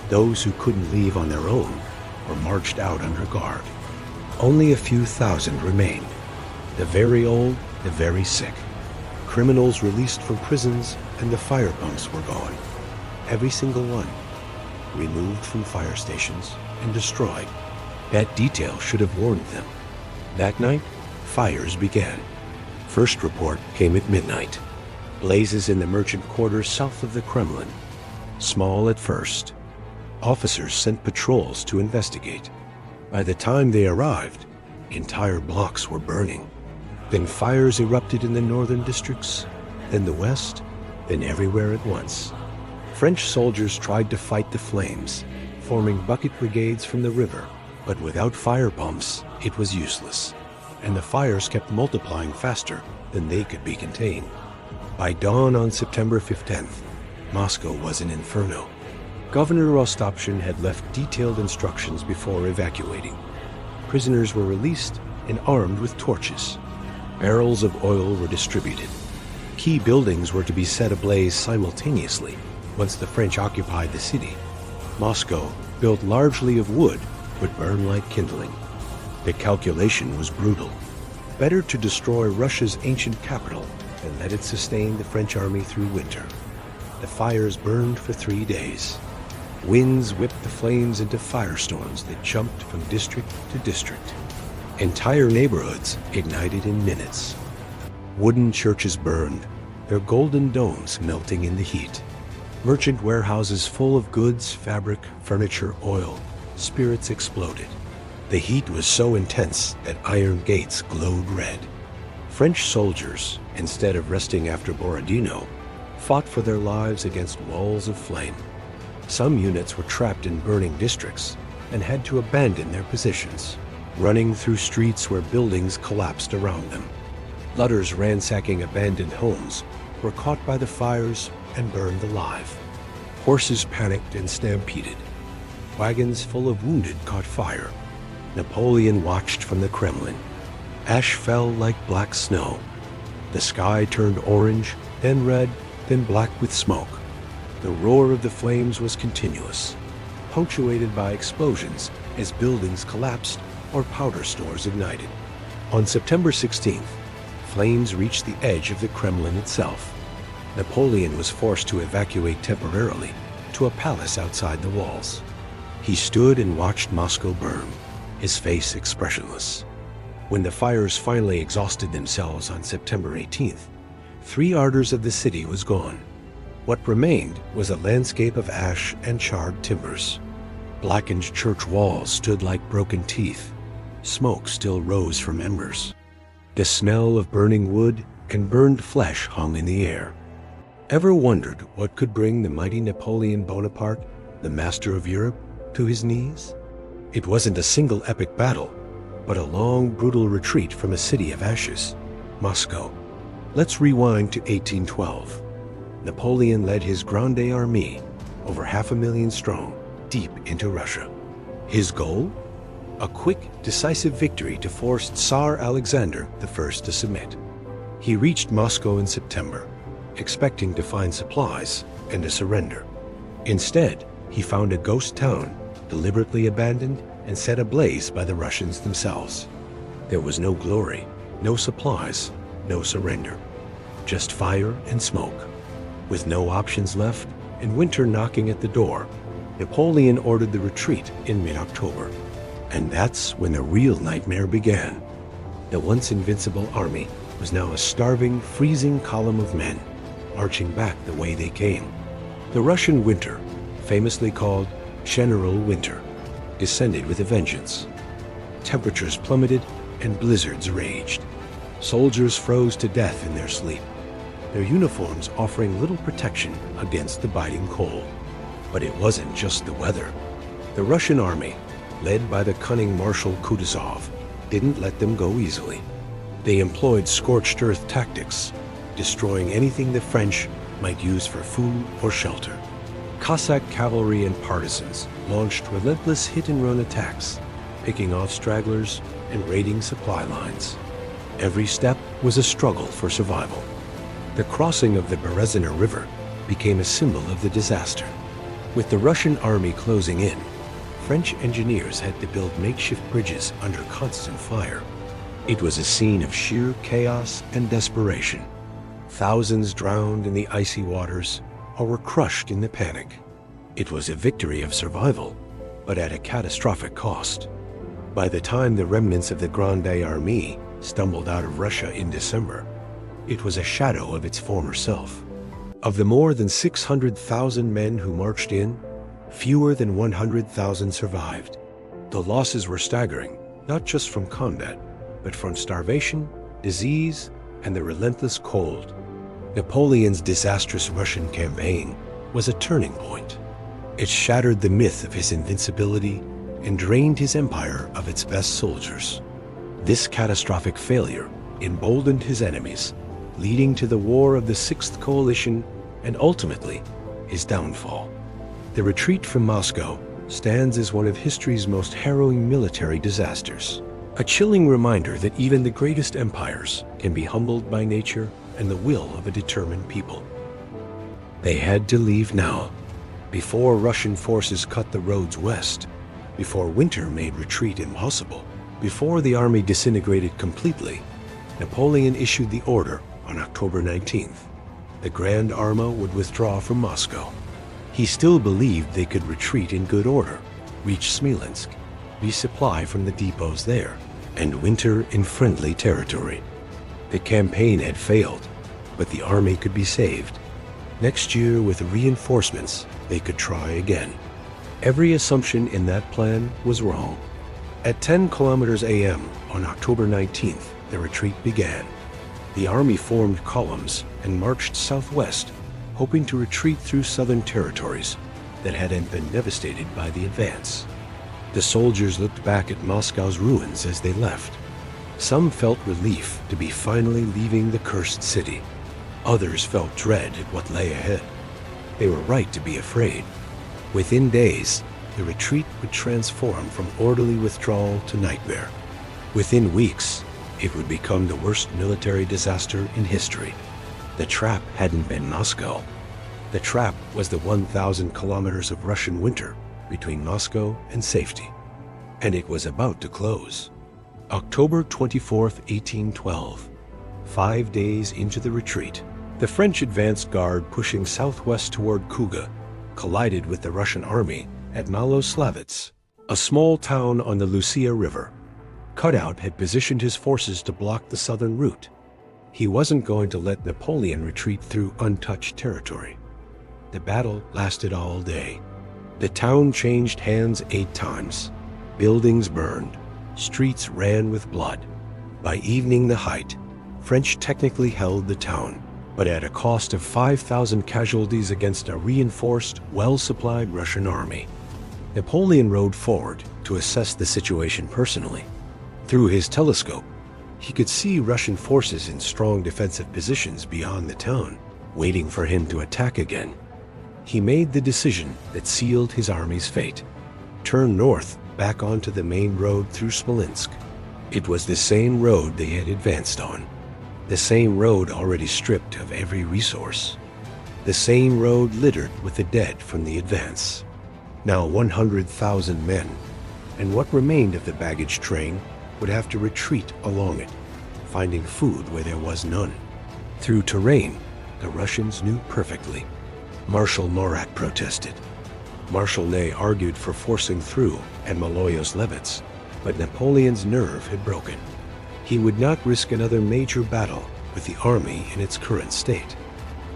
Those who couldn't leave on their own were marched out under guard. Only a few thousand remained. The very old, the very sick. Criminals released from prisons, and the fire pumps were gone. Every single one. Removed from fire stations and destroyed. That detail should have warned them. That night, fires began. First report came at midnight. Blazes in the merchant quarters south of the Kremlin. Small at first. Officers sent patrols to investigate. By the time they arrived, entire blocks were burning. Then fires erupted in the northern districts, then the west, then everywhere at once. French soldiers tried to fight the flames, forming bucket brigades from the river, but without fire pumps, it was useless, and the fires kept multiplying faster than they could be contained. By dawn on September 15th, Moscow was an inferno. Governor Rostopchin had left detailed instructions before evacuating. Prisoners were released and armed with torches. Barrels of oil were distributed. Key buildings were to be set ablaze simultaneously once the French occupied the city. Moscow, built largely of wood, would burn like kindling. The calculation was brutal. Better to destroy Russia's ancient capital and let it sustain the French army through winter. The fires burned for 3 days. Winds whipped the flames into firestorms that jumped from district to district. Entire neighborhoods ignited in minutes. Wooden churches burned, their golden domes melting in the heat. Merchant warehouses full of goods, fabric, furniture, oil, spirits exploded. The heat was so intense that iron gates glowed red. French soldiers, instead of resting after Borodino, fought for their lives against walls of flame. Some units were trapped in burning districts and had to abandon their positions, running through streets where buildings collapsed around them. Lutters ransacking abandoned homes were caught by the fires and burned alive. Horses panicked and stampeded. Wagons full of wounded caught fire. Napoleon watched from the Kremlin. Ash fell like black snow. The sky turned orange, then red, then black with smoke. The roar of the flames was continuous, punctuated by explosions as buildings collapsed or powder stores ignited. On September 16th, flames reached the edge of the Kremlin itself. Napoleon was forced to evacuate temporarily to a palace outside the walls. He stood and watched Moscow burn, his face expressionless. When the fires finally exhausted themselves on September 18th, 3 ardors of the city was gone. What remained was a landscape of ash and charred timbers. Blackened church walls stood like broken teeth. Smoke still rose from embers. The smell of burning wood and burned flesh hung in the air. Ever wondered what could bring the mighty Napoleon Bonaparte, the master of Europe, to his knees? It wasn't a single epic battle, but a long, brutal retreat from a city of ashes, Moscow. Let's rewind to 1812. Napoleon led his Grande Armée, over 500,000 strong, deep into Russia. His goal? A quick, decisive victory to force Tsar Alexander I to submit. He reached Moscow in September, expecting to find supplies and a surrender. Instead, he found a ghost town, deliberately abandoned and set ablaze by the Russians themselves. There was no glory, no supplies, no surrender. Just fire and smoke. With no options left and winter knocking at the door, Napoleon ordered the retreat in mid-October. And that's when the real nightmare began. The once invincible army was now a starving, freezing column of men, marching back the way they came. The Russian winter, famously called General Winter, descended with a vengeance. Temperatures plummeted and blizzards raged. Soldiers froze to death in their sleep, their uniforms offering little protection against the biting cold. But it wasn't just the weather. The Russian army, led by the cunning Marshal Kutuzov, didn't let them go easily. They employed scorched-earth tactics, destroying anything the French might use for food or shelter. Cossack cavalry and partisans launched relentless hit-and-run attacks, picking off stragglers and raiding supply lines. Every step was a struggle for survival. The crossing of the Berezina River became a symbol of the disaster. With the Russian army closing in, French engineers had to build makeshift bridges under constant fire. It was a scene of sheer chaos and desperation. Thousands drowned in the icy waters or were crushed in the panic. It was a victory of survival, but at a catastrophic cost. By the time the remnants of the Grande Armée stumbled out of Russia in December, it was a shadow of its former self. Of the more than 600,000 men who marched in, fewer than 100,000 survived. The losses were staggering, not just from combat, but from starvation, disease, and the relentless cold. Napoleon's disastrous Russian campaign was a turning point. It shattered the myth of his invincibility and drained his empire of its best soldiers. This catastrophic failure emboldened his enemies, leading to the War of the Sixth Coalition and ultimately his downfall. The retreat from Moscow stands as one of history's most harrowing military disasters, a chilling reminder that even the greatest empires can be humbled by nature and the will of a determined people. They had to leave now, before Russian forces cut the roads west, before winter made retreat impossible, before the army disintegrated completely. Napoleon issued the order on October 19th. The Grande Armée would withdraw from Moscow. He still believed they could retreat in good order, reach Smolensk, resupply from the depots there, and winter in friendly territory. The campaign had failed, but the army could be saved. Next year, with reinforcements, they could try again. Every assumption in that plan was wrong. At 10 kilometers a.m. on October 19th, the retreat began. The army formed columns and marched southwest, hoping to retreat through southern territories that hadn't been devastated by the advance. The soldiers looked back at Moscow's ruins as they left. Some felt relief to be finally leaving the cursed city. Others felt dread at what lay ahead. They were right to be afraid. Within days, the retreat would transform from orderly withdrawal to nightmare. Within weeks, it would become the worst military disaster in history. The trap hadn't been Moscow. The trap was the 1,000 kilometers of Russian winter between Moscow and safety. And it was about to close. October 24th, 1812. 5 days into the retreat, the French advance guard pushing southwest toward Kuga collided with the Russian army at Maloslavets, a small town on the Lucia River. Cutout had positioned his forces to block the southern route. He wasn't going to let Napoleon retreat through untouched territory. The battle lasted all day. The town changed hands 8 times. Buildings burned. Streets ran with blood. By evening the height, French technically held the town, but at a cost of 5,000 casualties against a reinforced, well-supplied Russian army. Napoleon rode forward to assess the situation personally. Through his telescope, he could see Russian forces in strong defensive positions beyond the town, waiting for him to attack again. He made the decision that sealed his army's fate. Turn north back onto the main road through Smolensk. It was the same road they had advanced on. The same road already stripped of every resource. The same road littered with the dead from the advance. Now 100,000 men, and what remained of the baggage train would have to retreat along it, finding food where there was none. Through terrain the Russians knew perfectly. Marshal Murat protested. Marshal Ney argued for forcing through and Maloyo's levets, but Napoleon's nerve had broken. He would not risk another major battle with the army in its current state.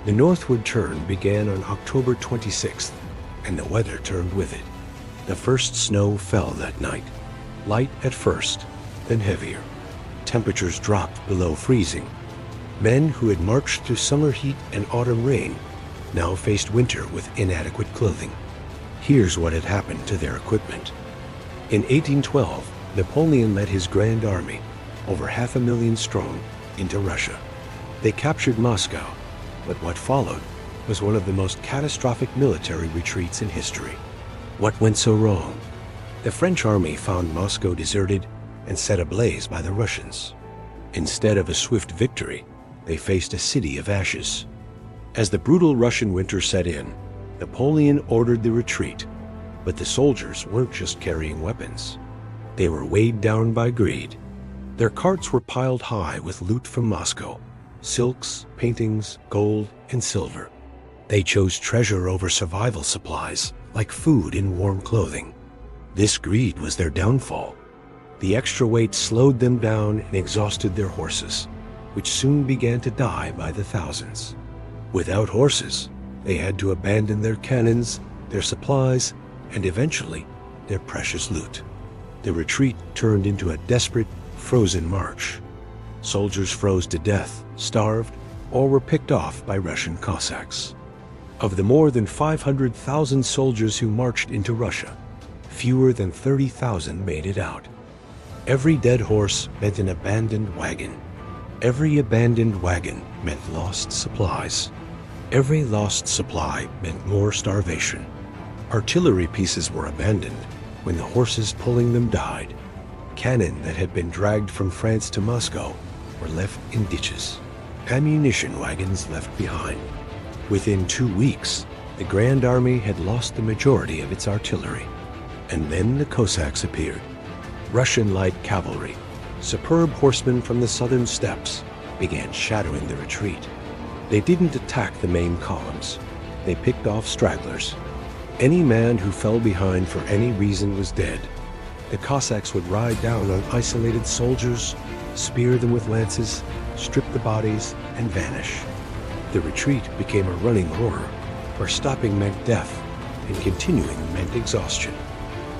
The northward turn began on October 26th, and the weather turned with it. The first snow fell that night, light at first, then heavier. Temperatures dropped below freezing. Men who had marched through summer heat and autumn rain now faced winter with inadequate clothing. Here's what had happened to their equipment. In 1812, Napoleon led his Grande Armée, over 500,000 strong, into Russia. They captured Moscow, but what followed was one of the most catastrophic military retreats in history. What went so wrong? The French army found Moscow deserted and set ablaze by the Russians. Instead of a swift victory, they faced a city of ashes. As the brutal Russian winter set in, Napoleon ordered the retreat, but the soldiers weren't just carrying weapons. They were weighed down by greed. Their carts were piled high with loot from Moscow, silks, paintings, gold, and silver. They chose treasure over survival supplies, like food and warm clothing. This greed was their downfall. The extra weight slowed them down and exhausted their horses, which soon began to die by the thousands. Without horses, they had to abandon their cannons, their supplies, and eventually, their precious loot. The retreat turned into a desperate, frozen march. Soldiers froze to death, starved, or were picked off by Russian Cossacks. Of the more than 500,000 soldiers who marched into Russia, fewer than 30,000 made it out. Every dead horse meant an abandoned wagon. Every abandoned wagon meant lost supplies. Every lost supply meant more starvation. Artillery pieces were abandoned when the horses pulling them died. Cannon that had been dragged from France to Moscow were left in ditches. Ammunition wagons left behind. Within 2 weeks, the Grande Armée had lost the majority of its artillery. And then the Cossacks appeared. Russian light cavalry, superb horsemen from the southern steppes, began shadowing the retreat. They didn't attack the main columns. They picked off stragglers. Any man who fell behind for any reason was dead. The Cossacks would ride down on isolated soldiers, spear them with lances, strip the bodies, and vanish. The retreat became a running horror, where stopping meant death, and continuing meant exhaustion.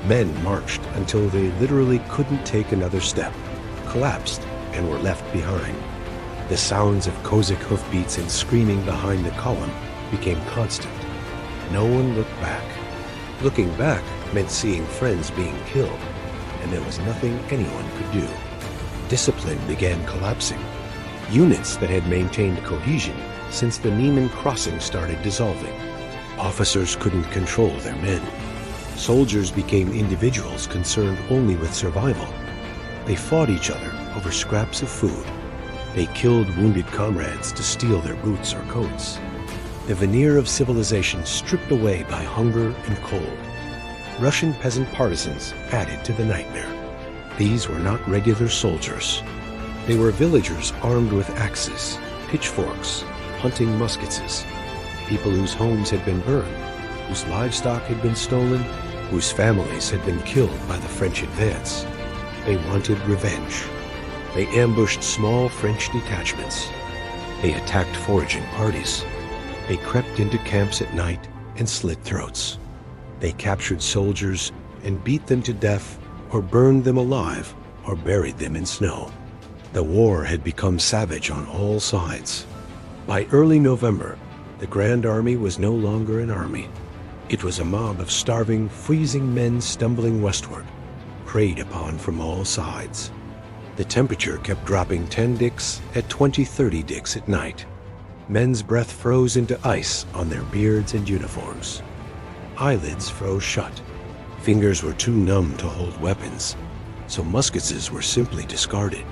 Men marched until they literally couldn't take another step, collapsed, and were left behind. The sounds of Cossack hoofbeats and screaming behind the column became constant. No one looked back. Looking back meant seeing friends being killed, and there was nothing anyone could do. Discipline began collapsing. Units that had maintained cohesion since the Niemen crossing started dissolving. Officers couldn't control their men. Soldiers became individuals concerned only with survival. They fought each other over scraps of food. They killed wounded comrades to steal their boots or coats. The veneer of civilization stripped away by hunger and cold. Russian peasant partisans added to the nightmare. These were not regular soldiers. They were villagers armed with axes, pitchforks, hunting musketses. People whose homes had been burned, whose livestock had been stolen, whose families had been killed by the French advance. They wanted revenge. They ambushed small French detachments. They attacked foraging parties. They crept into camps at night and slit throats. They captured soldiers and beat them to death, or burned them alive, or buried them in snow. The war had become savage on all sides. By early November, the Grande Armée was no longer an army. It was a mob of starving, freezing men stumbling westward, preyed upon from all sides. The temperature kept dropping 10 dicks at 20-30 dicks at night. Men's breath froze into ice on their beards and uniforms. Eyelids froze shut. Fingers were too numb to hold weapons, so muskets were simply discarded.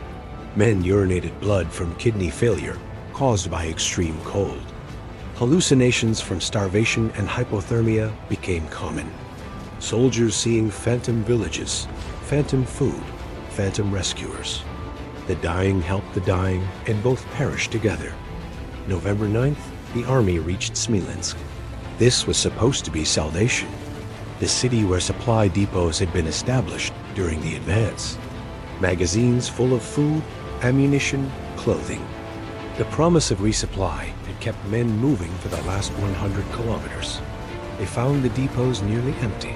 Men urinated blood from kidney failure caused by extreme cold. Hallucinations from starvation and hypothermia became common. Soldiers seeing phantom villages, phantom food, phantom rescuers. The dying helped the dying, and both perished together. November 9th, the army reached Smolensk. This was supposed to be salvation, the city where supply depots had been established during the advance. Magazines full of food, ammunition, clothing. The promise of resupply had kept men moving for the last 100 kilometers. They found the depots nearly empty.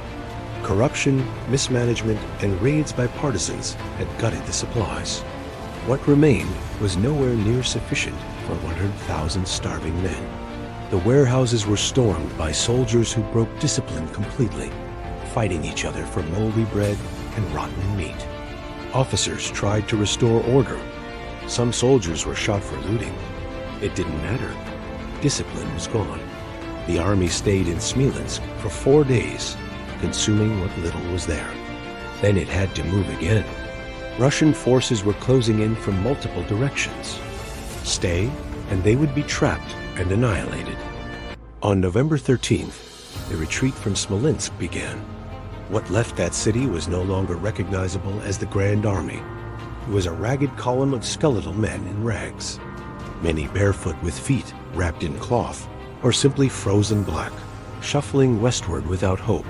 Corruption, mismanagement, and raids by partisans had gutted the supplies. What remained was nowhere near sufficient for 100,000 starving men. The warehouses were stormed by soldiers who broke discipline completely, fighting each other for moldy bread and rotten meat. Officers tried to restore order. Some soldiers were shot for looting. It didn't matter. Discipline was gone. The army stayed in Smolensk for 4 days, consuming what little was there. Then it had to move again. Russian forces were closing in from multiple directions. Stay, and they would be trapped and annihilated. On November 13th, the retreat from Smolensk began. What left that city was no longer recognizable as the Grande Armée. It was a ragged column of skeletal men in rags, many barefoot with feet wrapped in cloth, or simply frozen black, shuffling westward without hope,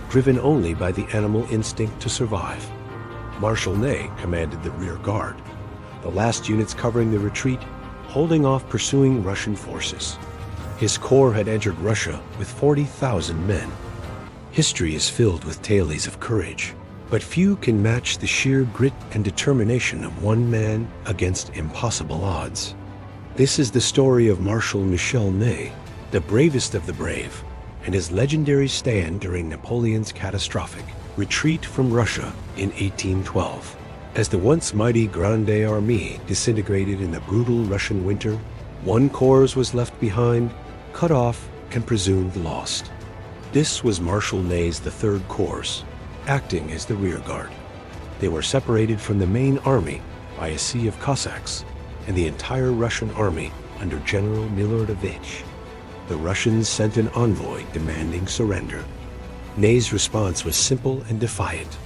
driven only by the animal instinct to survive. Marshal Ney commanded the rear guard, the last units covering the retreat, holding off pursuing Russian forces. His corps had entered Russia with 40,000 men. History is filled with tales of courage, but few can match the sheer grit and determination of one man against impossible odds. This is the story of Marshal Michel Ney, the bravest of the brave, and his legendary stand during Napoleon's catastrophic retreat from Russia in 1812. As the once mighty Grande Armée disintegrated in the brutal Russian winter, one corps was left behind, cut off and presumed lost. This was Marshal Ney's the Third Corps, acting as the rear guard. They were separated from the main army by a sea of Cossacks and the entire Russian army under General Miloradovich. The Russians sent an envoy demanding surrender. Ney's response was simple and defiant.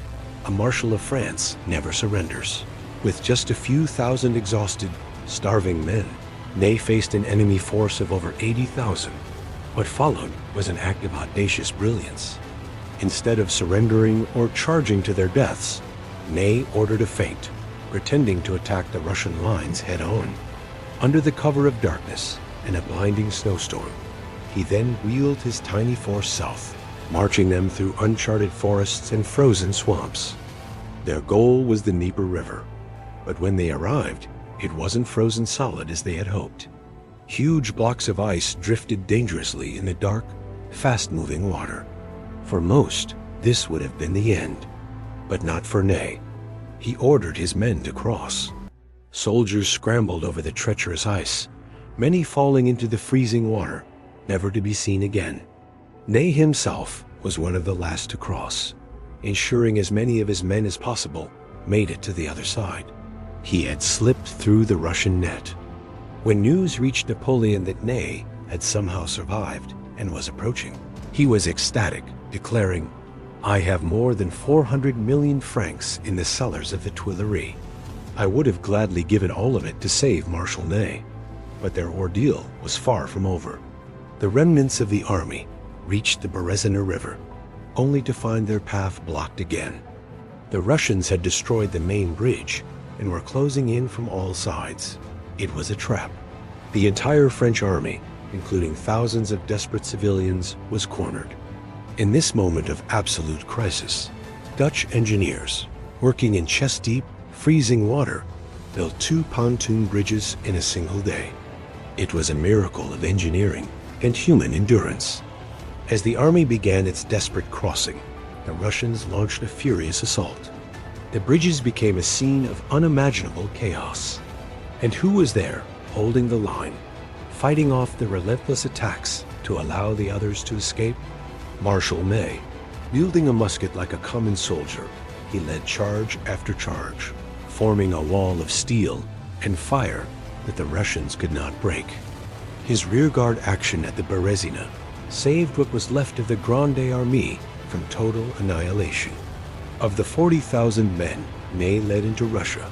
A Marshal of France never surrenders. With just a few thousand exhausted, starving men, Ney faced an enemy force of over 80,000. What followed was an act of audacious brilliance. Instead of surrendering or charging to their deaths, Ney ordered a feint, pretending to attack the Russian lines head-on. Under the cover of darkness and a blinding snowstorm, he then wheeled his tiny force south, marching them through uncharted forests and frozen swamps. Their goal was the Niemen River, but when they arrived, it wasn't frozen solid as they had hoped. Huge blocks of ice drifted dangerously in the dark, fast-moving water. For most, this would have been the end, but not for Ney. He ordered his men to cross. Soldiers scrambled over the treacherous ice, many falling into the freezing water, never to be seen again. Ney himself was one of the last to cross, ensuring as many of his men as possible made it to the other side. He had slipped through the Russian net. When news reached Napoleon that Ney had somehow survived and was approaching, he was ecstatic, declaring, "I have more than 400 million francs in the cellars of the Tuileries. I would have gladly given all of it to save Marshal Ney." But their ordeal was far from over. The remnants of the army reached the Grande River, only to find their path blocked again. The Russians had destroyed the main bridge and were closing in from all sides. It was a trap. The entire French army, including thousands of desperate civilians, was cornered. In this moment of absolute crisis, Dutch engineers, working in chest-deep, freezing water, built 2 pontoon bridges in a single day. It was a miracle of engineering and human endurance. As the army began its desperate crossing, the Russians launched a furious assault. The bridges became a scene of unimaginable chaos. And who was there, holding the line, fighting off the relentless attacks to allow the others to escape? Marshal Ney. Wielding a musket like a common soldier, he led charge after charge, forming a wall of steel and fire that the Russians could not break. His rearguard action at the Berezina saved what was left of the Grande Armée from total annihilation. Of the 40,000 men Ney led into Russia,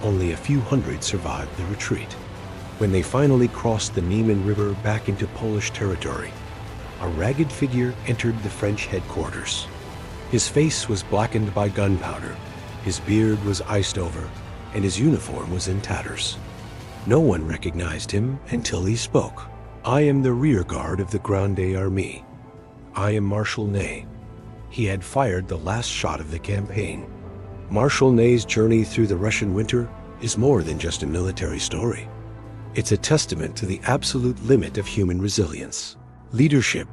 only a few hundred survived the retreat. When they finally crossed the Niemen River back into Polish territory, a ragged figure entered the French headquarters. His face was blackened by gunpowder, his beard was iced over, and his uniform was in tatters. No one recognized him until he spoke. "I am the rear guard of the Grande Armée. I am Marshal Ney." He had fired the last shot of the campaign. Marshal Ney's journey through the Russian winter is more than just a military story. It's a testament to the absolute limit of human resilience, leadership,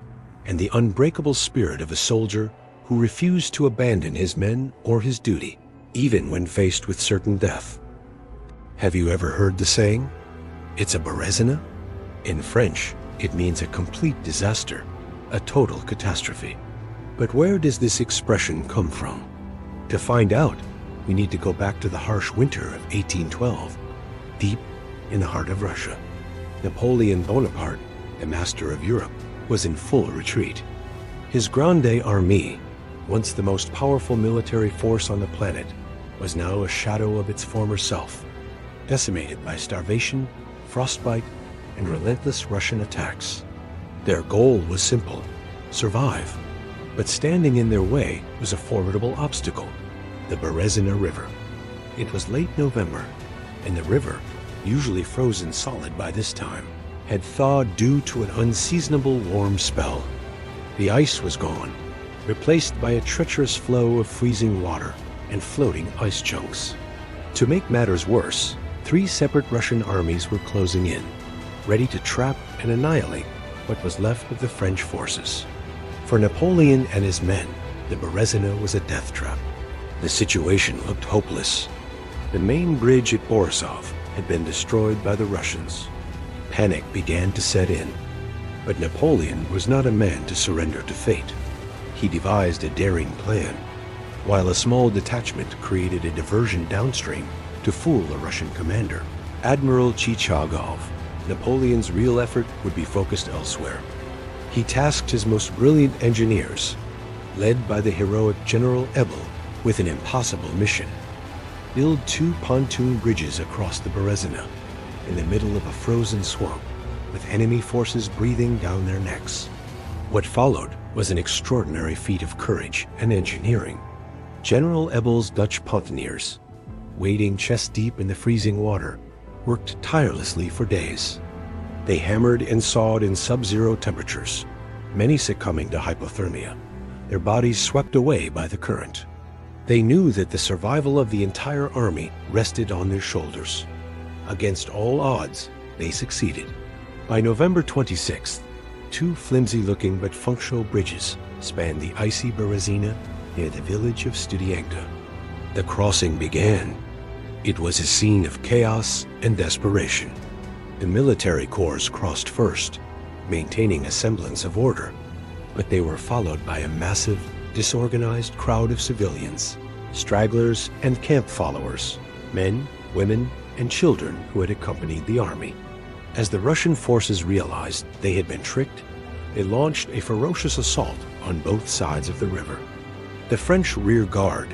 and the unbreakable spirit of a soldier who refused to abandon his men or his duty, even when faced with certain death. Have you ever heard the saying, "It's a Berezina"? In French, it means a complete disaster, a total catastrophe. But where does this expression come from? To find out, we need to go back to the harsh winter of 1812, deep in the heart of Russia. Napoleon Bonaparte, the master of Europe, was in full retreat. His Grande Armée, once the most powerful military force on the planet, was now a shadow of its former self, decimated by starvation, frostbite, and relentless Russian attacks. Their goal was simple: survive. But standing in their way was a formidable obstacle: the Berezina River. It was late November, and the river, usually frozen solid by this time, had thawed due to an unseasonable warm spell. The ice was gone, replaced by a treacherous flow of freezing water and floating ice chunks. To make matters worse, 3 separate Russian armies were closing in, ready to trap and annihilate what was left of the French forces. For Napoleon and his men, the Berezina was a death trap. The situation looked hopeless. The main bridge at Borisov had been destroyed by the Russians. Panic began to set in. But Napoleon was not a man to surrender to fate. He devised a daring plan. While a small detachment created a diversion downstream to fool a Russian commander, Admiral Chichagov, Napoleon's real effort would be focused elsewhere. He tasked his most brilliant engineers, led by the heroic General Ebel, with an impossible mission: build 2 pontoon bridges across the Berezina, in the middle of a frozen swamp, with enemy forces breathing down their necks. What followed was an extraordinary feat of courage and engineering. General Ebel's Dutch pontooniers, wading chest-deep in the freezing water, worked tirelessly for days. They hammered and sawed in sub-zero temperatures, many succumbing to hypothermia, their bodies swept away by the current. They knew that the survival of the entire army rested on their shoulders. Against all odds, they succeeded. By November 26th, 2 flimsy-looking but functional bridges spanned the icy Berezina near the village of Studienka. The crossing began. It was a scene of chaos and desperation. The military corps crossed first, maintaining a semblance of order, but they were followed by a massive, disorganized crowd of civilians, stragglers and camp followers, men, women, and children who had accompanied the army. As the Russian forces realized they had been tricked, they launched a ferocious assault on both sides of the river. The French rear guard,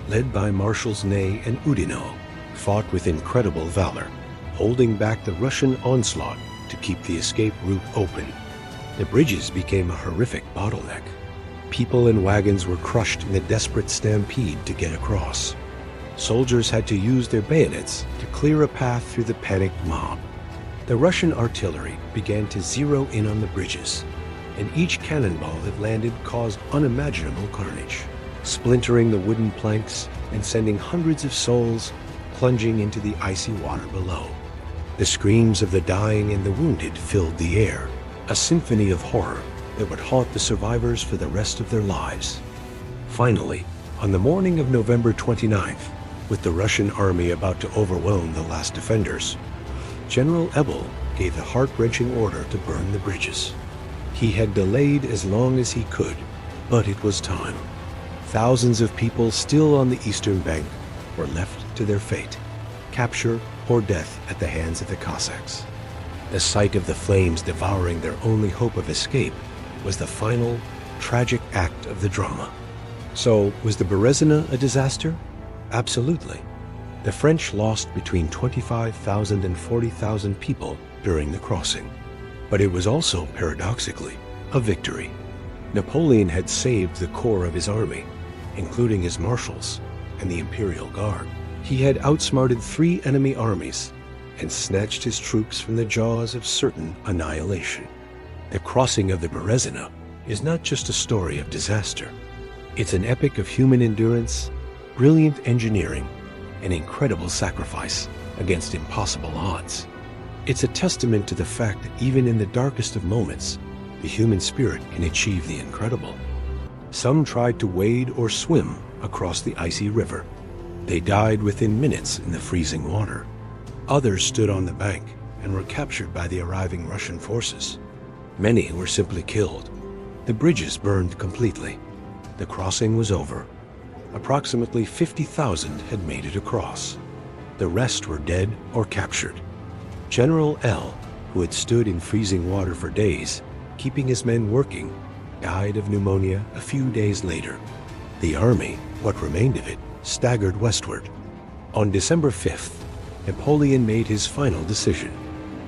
led by Marshals Ney and Oudinot, fought with incredible valor, holding back the Russian onslaught to keep the escape route open. The bridges became a horrific bottleneck. People and wagons were crushed in a desperate stampede to get across. Soldiers had to use their bayonets to clear a path through the panicked mob. The Russian artillery began to zero in on the bridges, and each cannonball that landed caused unimaginable carnage, splintering the wooden planks and sending hundreds of souls plunging into the icy water below. The screams of the dying and the wounded filled the air, a symphony of horror that would haunt the survivors for the rest of their lives. Finally, on the morning of November 29th, with the Russian army about to overwhelm the last defenders, General Ebel gave the heart-wrenching order to burn the bridges. He had delayed as long as he could, but it was time. Thousands of people still on the eastern bank were left to their fate, capture or death at the hands of the Cossacks. The sight of the flames devouring their only hope of escape was the final, tragic act of the drama. So, was the Berezina a disaster? Absolutely. The French lost between 25,000 and 40,000 people during the crossing. But it was also, paradoxically, a victory. Napoleon had saved the core of his army, including his marshals and the Imperial Guard. He had outsmarted 3 enemy armies and snatched his troops from the jaws of certain annihilation. The crossing of the Berezina is not just a story of disaster. It's an epic of human endurance, brilliant engineering, and incredible sacrifice against impossible odds. It's a testament to the fact that even in the darkest of moments, the human spirit can achieve the incredible. Some tried to wade or swim across the icy river. They died within minutes in the freezing water. Others stood on the bank and were captured by the arriving Russian forces. Many were simply killed. The bridges burned completely. The crossing was over. Approximately 50,000 had made it across. The rest were dead or captured. General L, who had stood in freezing water for days, keeping his men working, died of pneumonia a few days later. The army, what remained of it, staggered westward. On December 5th, Napoleon made his final decision.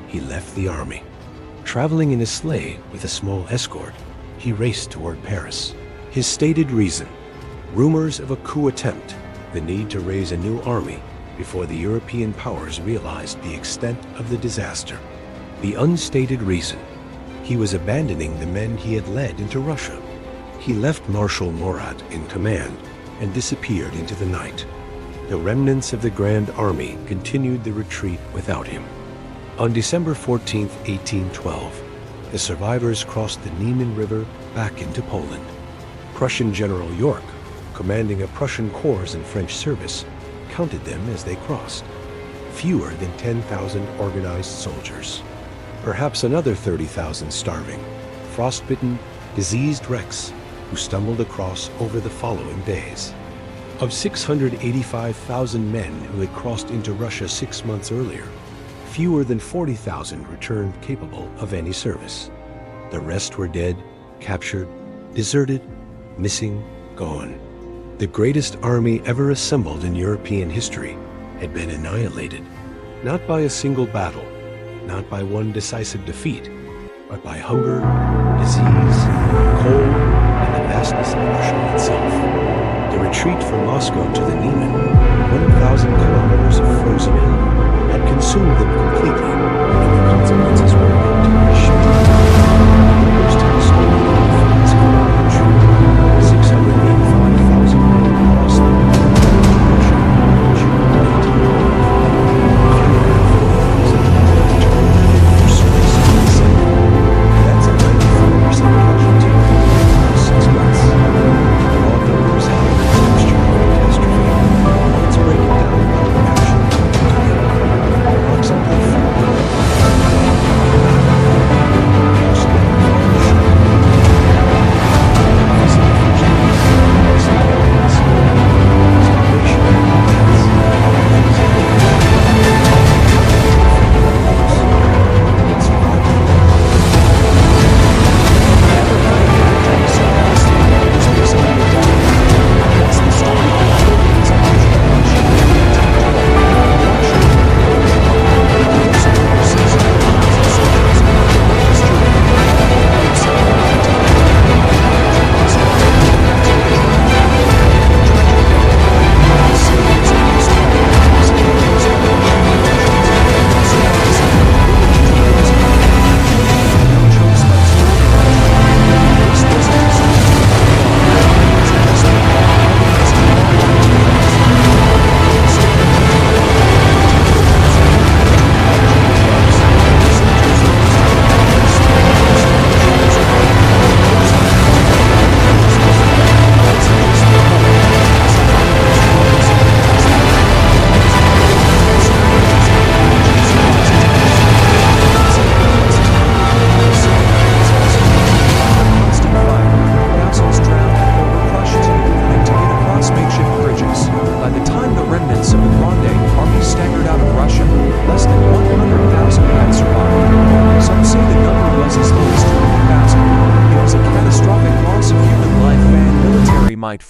He left the army. Traveling in a sleigh with a small escort, he raced toward Paris. His stated reason: rumors of a coup attempt, the need to raise a new army before the European powers realized the extent of the disaster. The unstated reason: he was abandoning the men he had led into Russia. He left Marshal Murat in command and disappeared into the night. The remnants of the Grande Armée continued the retreat without him. On December 14, 1812, the survivors crossed the Niemen River back into Poland. Prussian General York, commanding a Prussian corps in French service, counted them as they crossed. Fewer than 10,000 organized soldiers. Perhaps another 30,000 starving, frostbitten, diseased wrecks who stumbled across over the following days. Of 685,000 men who had crossed into Russia 6 months earlier, fewer than 40,000 returned capable of any service. The rest were dead, captured, deserted, missing, gone. The greatest army ever assembled in European history had been annihilated, not by a single battle, not by one decisive defeat, but by hunger, disease, cold, and the vastness of Russia itself. The retreat from Moscow to the Niemen, 1,000 kilometers of frozen hill, had consumed them completely, and the consequences were about to be shared. Numbers tell a story of defeats carnage. 685,000 men lost their lives in Russia in June 1840. 540,000 returned for service in December. That's a 94% casualty rate in 6 months. Raw numbers have a texture of catastrophe. Let's break it down by action. Approximately 4 million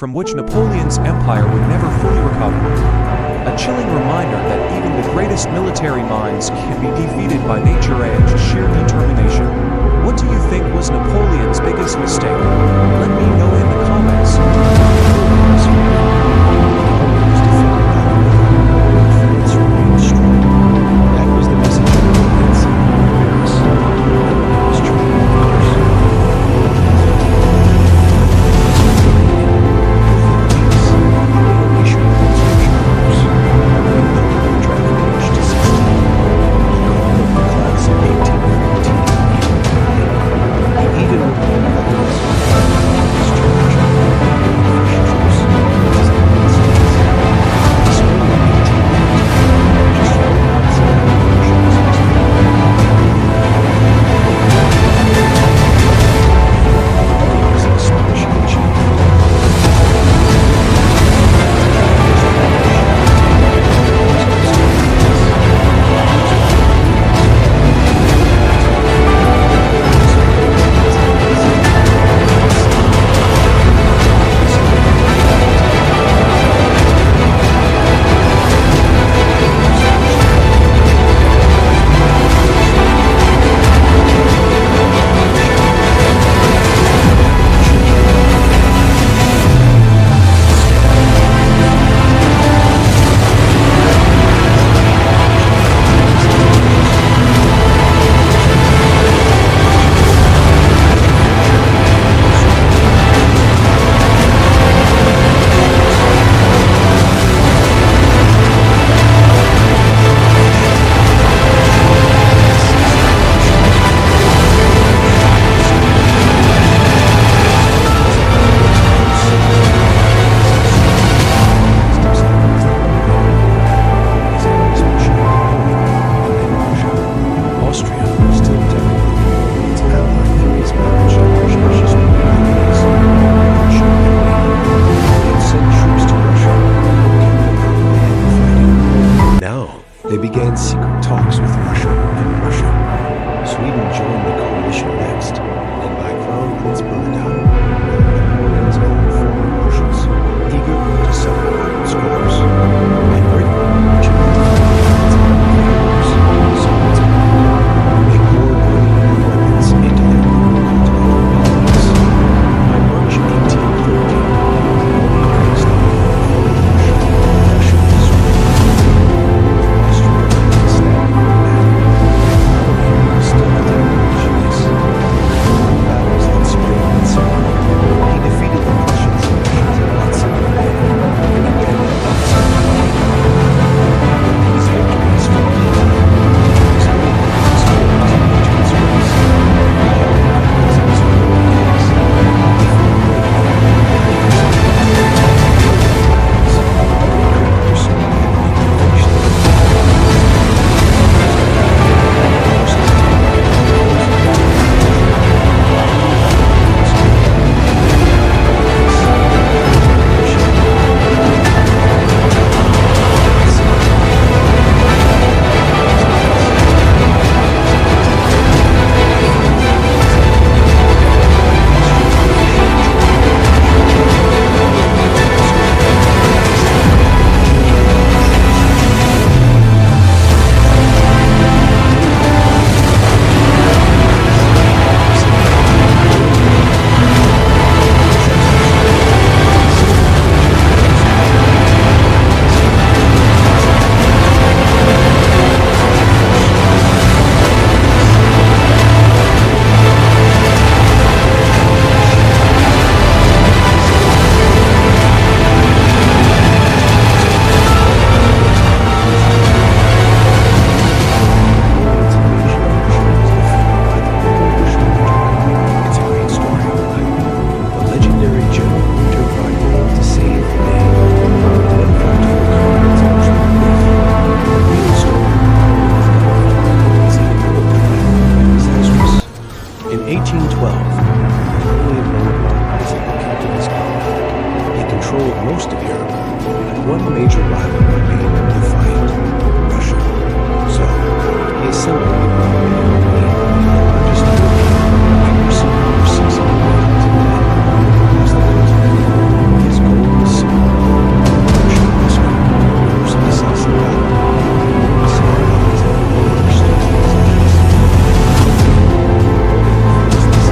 from which Napoleon's empire would never fully recover. A chilling reminder that even the greatest military minds can be defeated by nature and sheer determination. What do you think was Napoleon's this mistake? Let me know in the comments. France remained strong. That was the message of Napoleon's Paris. Napoleon was trying, of course. Within weeks, he began issuing construction orders. The dragon age to 16. He called up the class of 1814. He even removed elements from his charge of British troops as United States. In the spring of 1814, just 4 months after Russia was exploded, it was an astonishing achievement. They began secret talks with Russia and Russia. Sweden joined the coalition next, led by Crown Prince Bernadotte, Napoleon's own former marshals, eager to settle old scores. And Britain, which had been defeated so its they poured money and weapons into their own continental politics. By March 1813, Napoleon had started Russia, Sweden, Austria, Stalingrad, Napoleon still had their this. The battles that spring and summer, he defeated the Prussians and Russians in one single day, and again in one single day. These victories felt his own his forces into his race. He held the weapons of his own hands. He felt great In 1812, Napoleon Bonaparte was at the peak of his power. He controlled most of Europe, but one major rival remained defiant: Russia. So, he assembled the Grande Armée, the largest European army ever seen, over 600,000 men across the continent. His goal was simple: Russian rescue, first the decisive battle, the Sardines and the understood his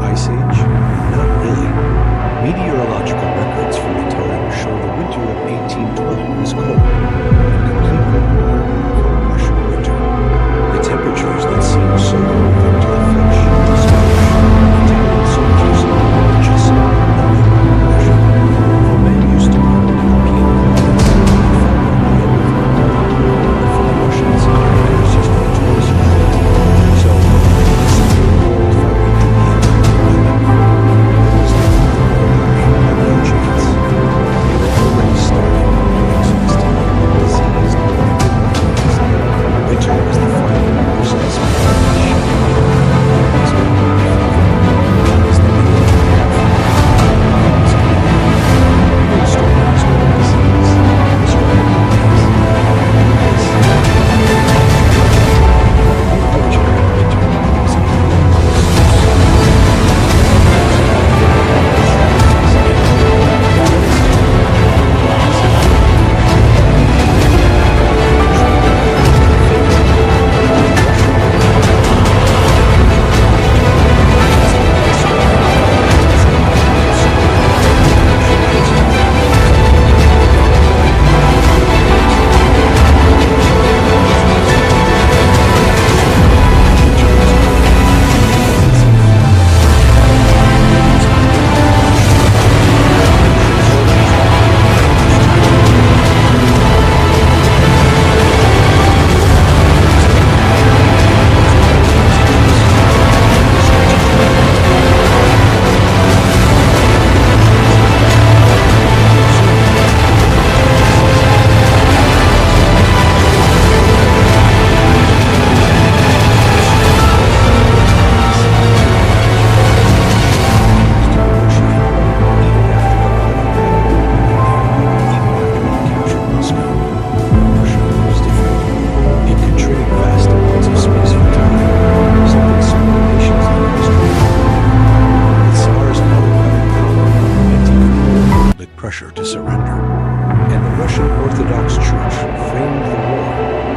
Ice Age? Not really. Meteorological records from the time show the winter of 1812 was cold, a complete record for a Russian winter. The temperatures that seem so horrific to the French, Spanish, and Italian soldiers were just nothing in Russia. For men used to modern European climates, it felt like the end of the world. But for the Russians, it was just twice as cold. So, the severe cold finally did the end of the weather. There was nothing to worry about no jackets. They were already starving, exhausted, diseased, and demoralized. Winter was the final merciless battle of the ship. It was not it was the beginning of the war. It was a war. Real stories were disease, miserable days. This unfortunate winter was a pressure to surrender. And the Russian Orthodox Church framed the war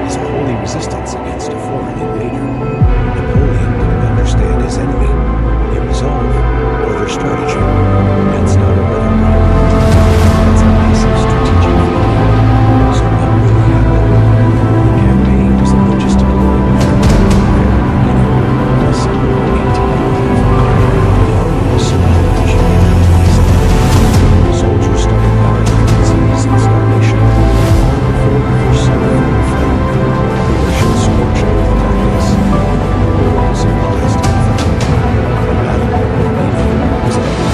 as a holy resistance against a foreign invader. Napoleon didn't understand his enemy, their resolve, or their strategy. That's not a weather problem. That's a massive strategic failure. So what really happened? The campaign was a logistical nightmare from the very beginning. December 1812. The army was surrounded in January 27th. Soldiers started dying of disease and starvation long before the first snowfall fell. The Russian scorched-earth tactics were supplies to the front. The battle of Niemen was a big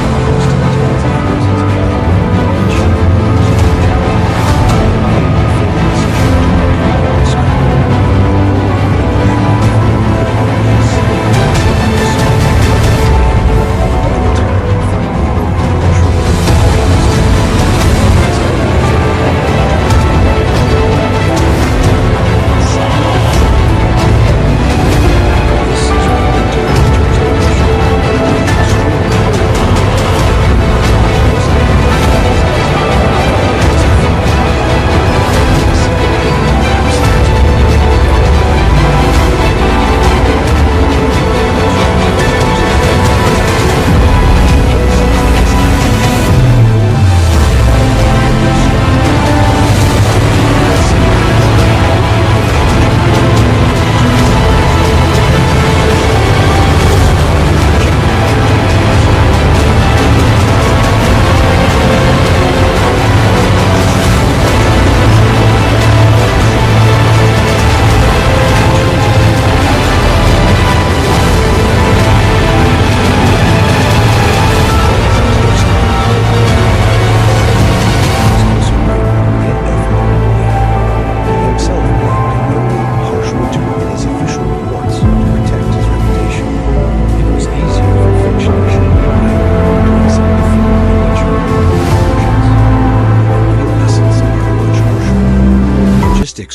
almost tens of thousands of men and sheep riders of the German. It made the fatal decision to retreat on Moscow. Napoleon made the final final peace and the Soviet by the time he finally ordered the retreat.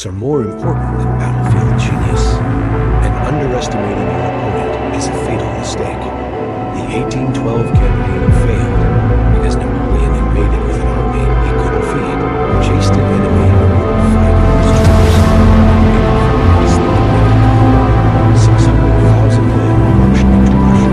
Are more important than battlefield genius, and underestimating your opponent is a fatal mistake. The 1812 campaign failed because Napoleon invaded with an army he couldn't feed, chased an enemy who wouldn't fight with his troops, and informed us that the night 600,000 men marched into Russia.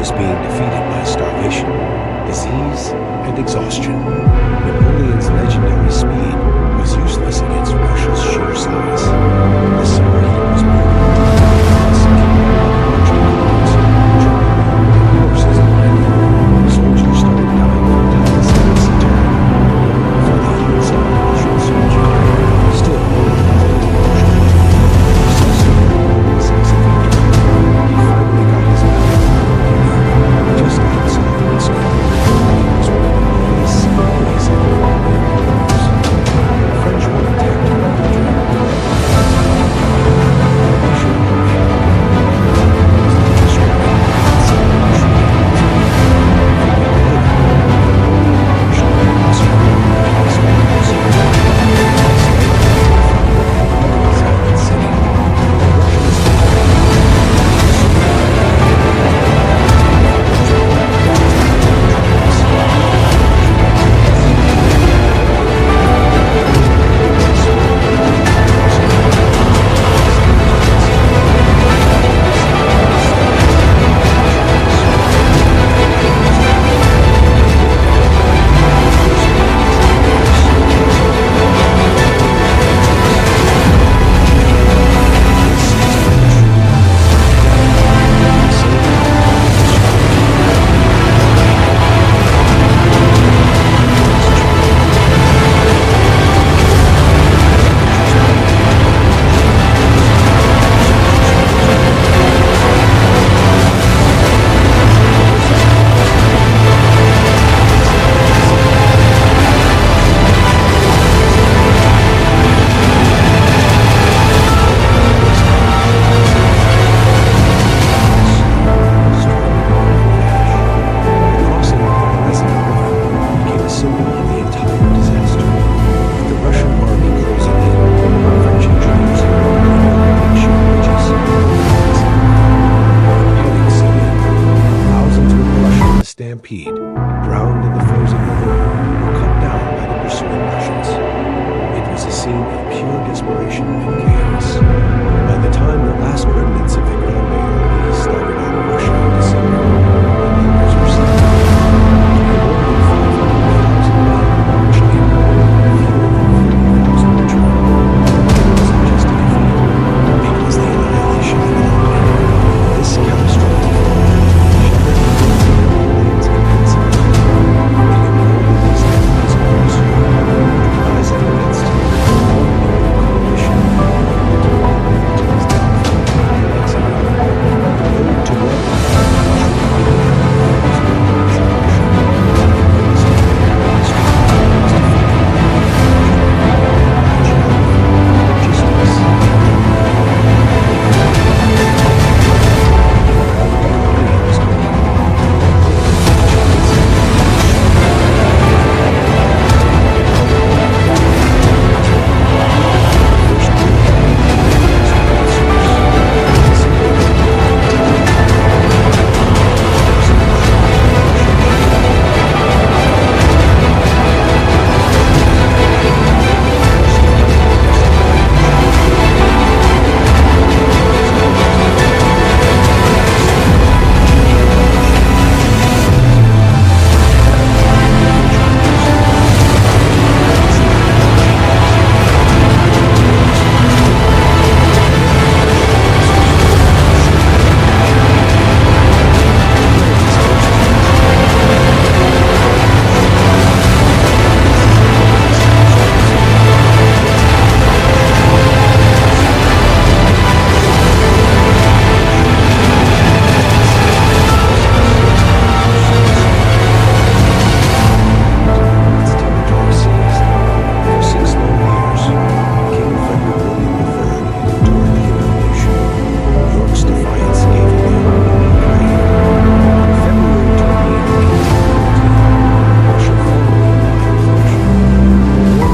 was being defeated by starvation, disease, and exhaustion. Napoleon's legendary speed was useless against Russia's sheer size. The summer heat was brutal. Horses and soldiers started dying from death in dysentery. Before the heat stopped Russian soldiers. Still, he finally got his battle just outside of Moscow. It was one of the longest days in the war. The French were attacked in the Russian army was destroyed. Stampede, drowned in the frozen river, or cut down by the pursuing Russians. It was a scene of pure desperation and chaos. By the time the last remnants of the Grande Armée started out of Russia in December, the numbers were slain. More than 500,000 men marched in, fewer than 40,000 returned. It wasn't just a defeat, it was the annihilation of an army. This catastrophe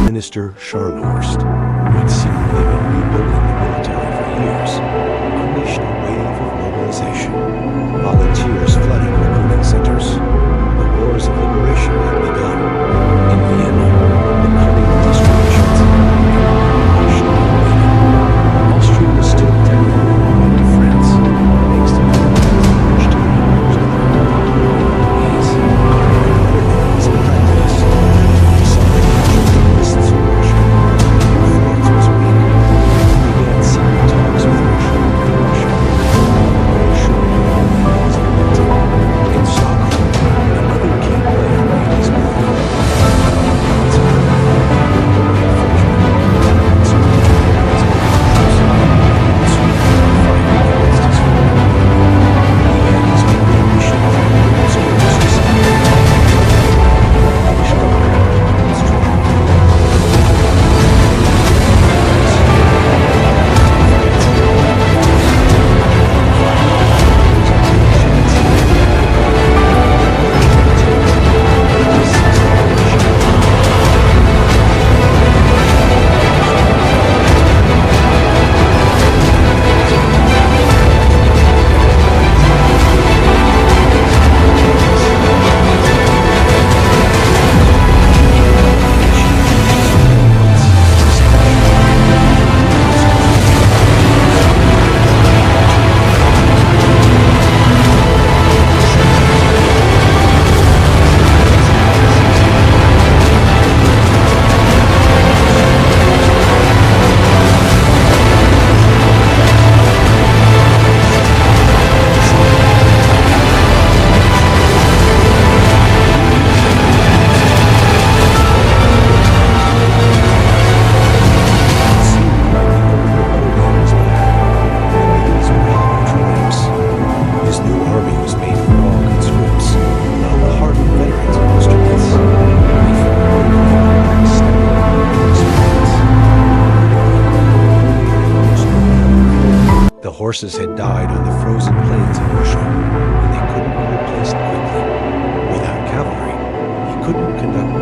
Minister Scharnhorst, who had secretly been rebuilding the military for years, unleashed a wave of mobilization. Volunteers flooded recruiting centers. The wars of liberation had begun. In Vienna, the cunning Austrian chancellor pushed and waited. Austria was still technically belonging to France, thanks to the Netherlands, which took the horses had died on the frozen plains of Russia, and they couldn't be replaced quickly. Without cavalry, he couldn't conduct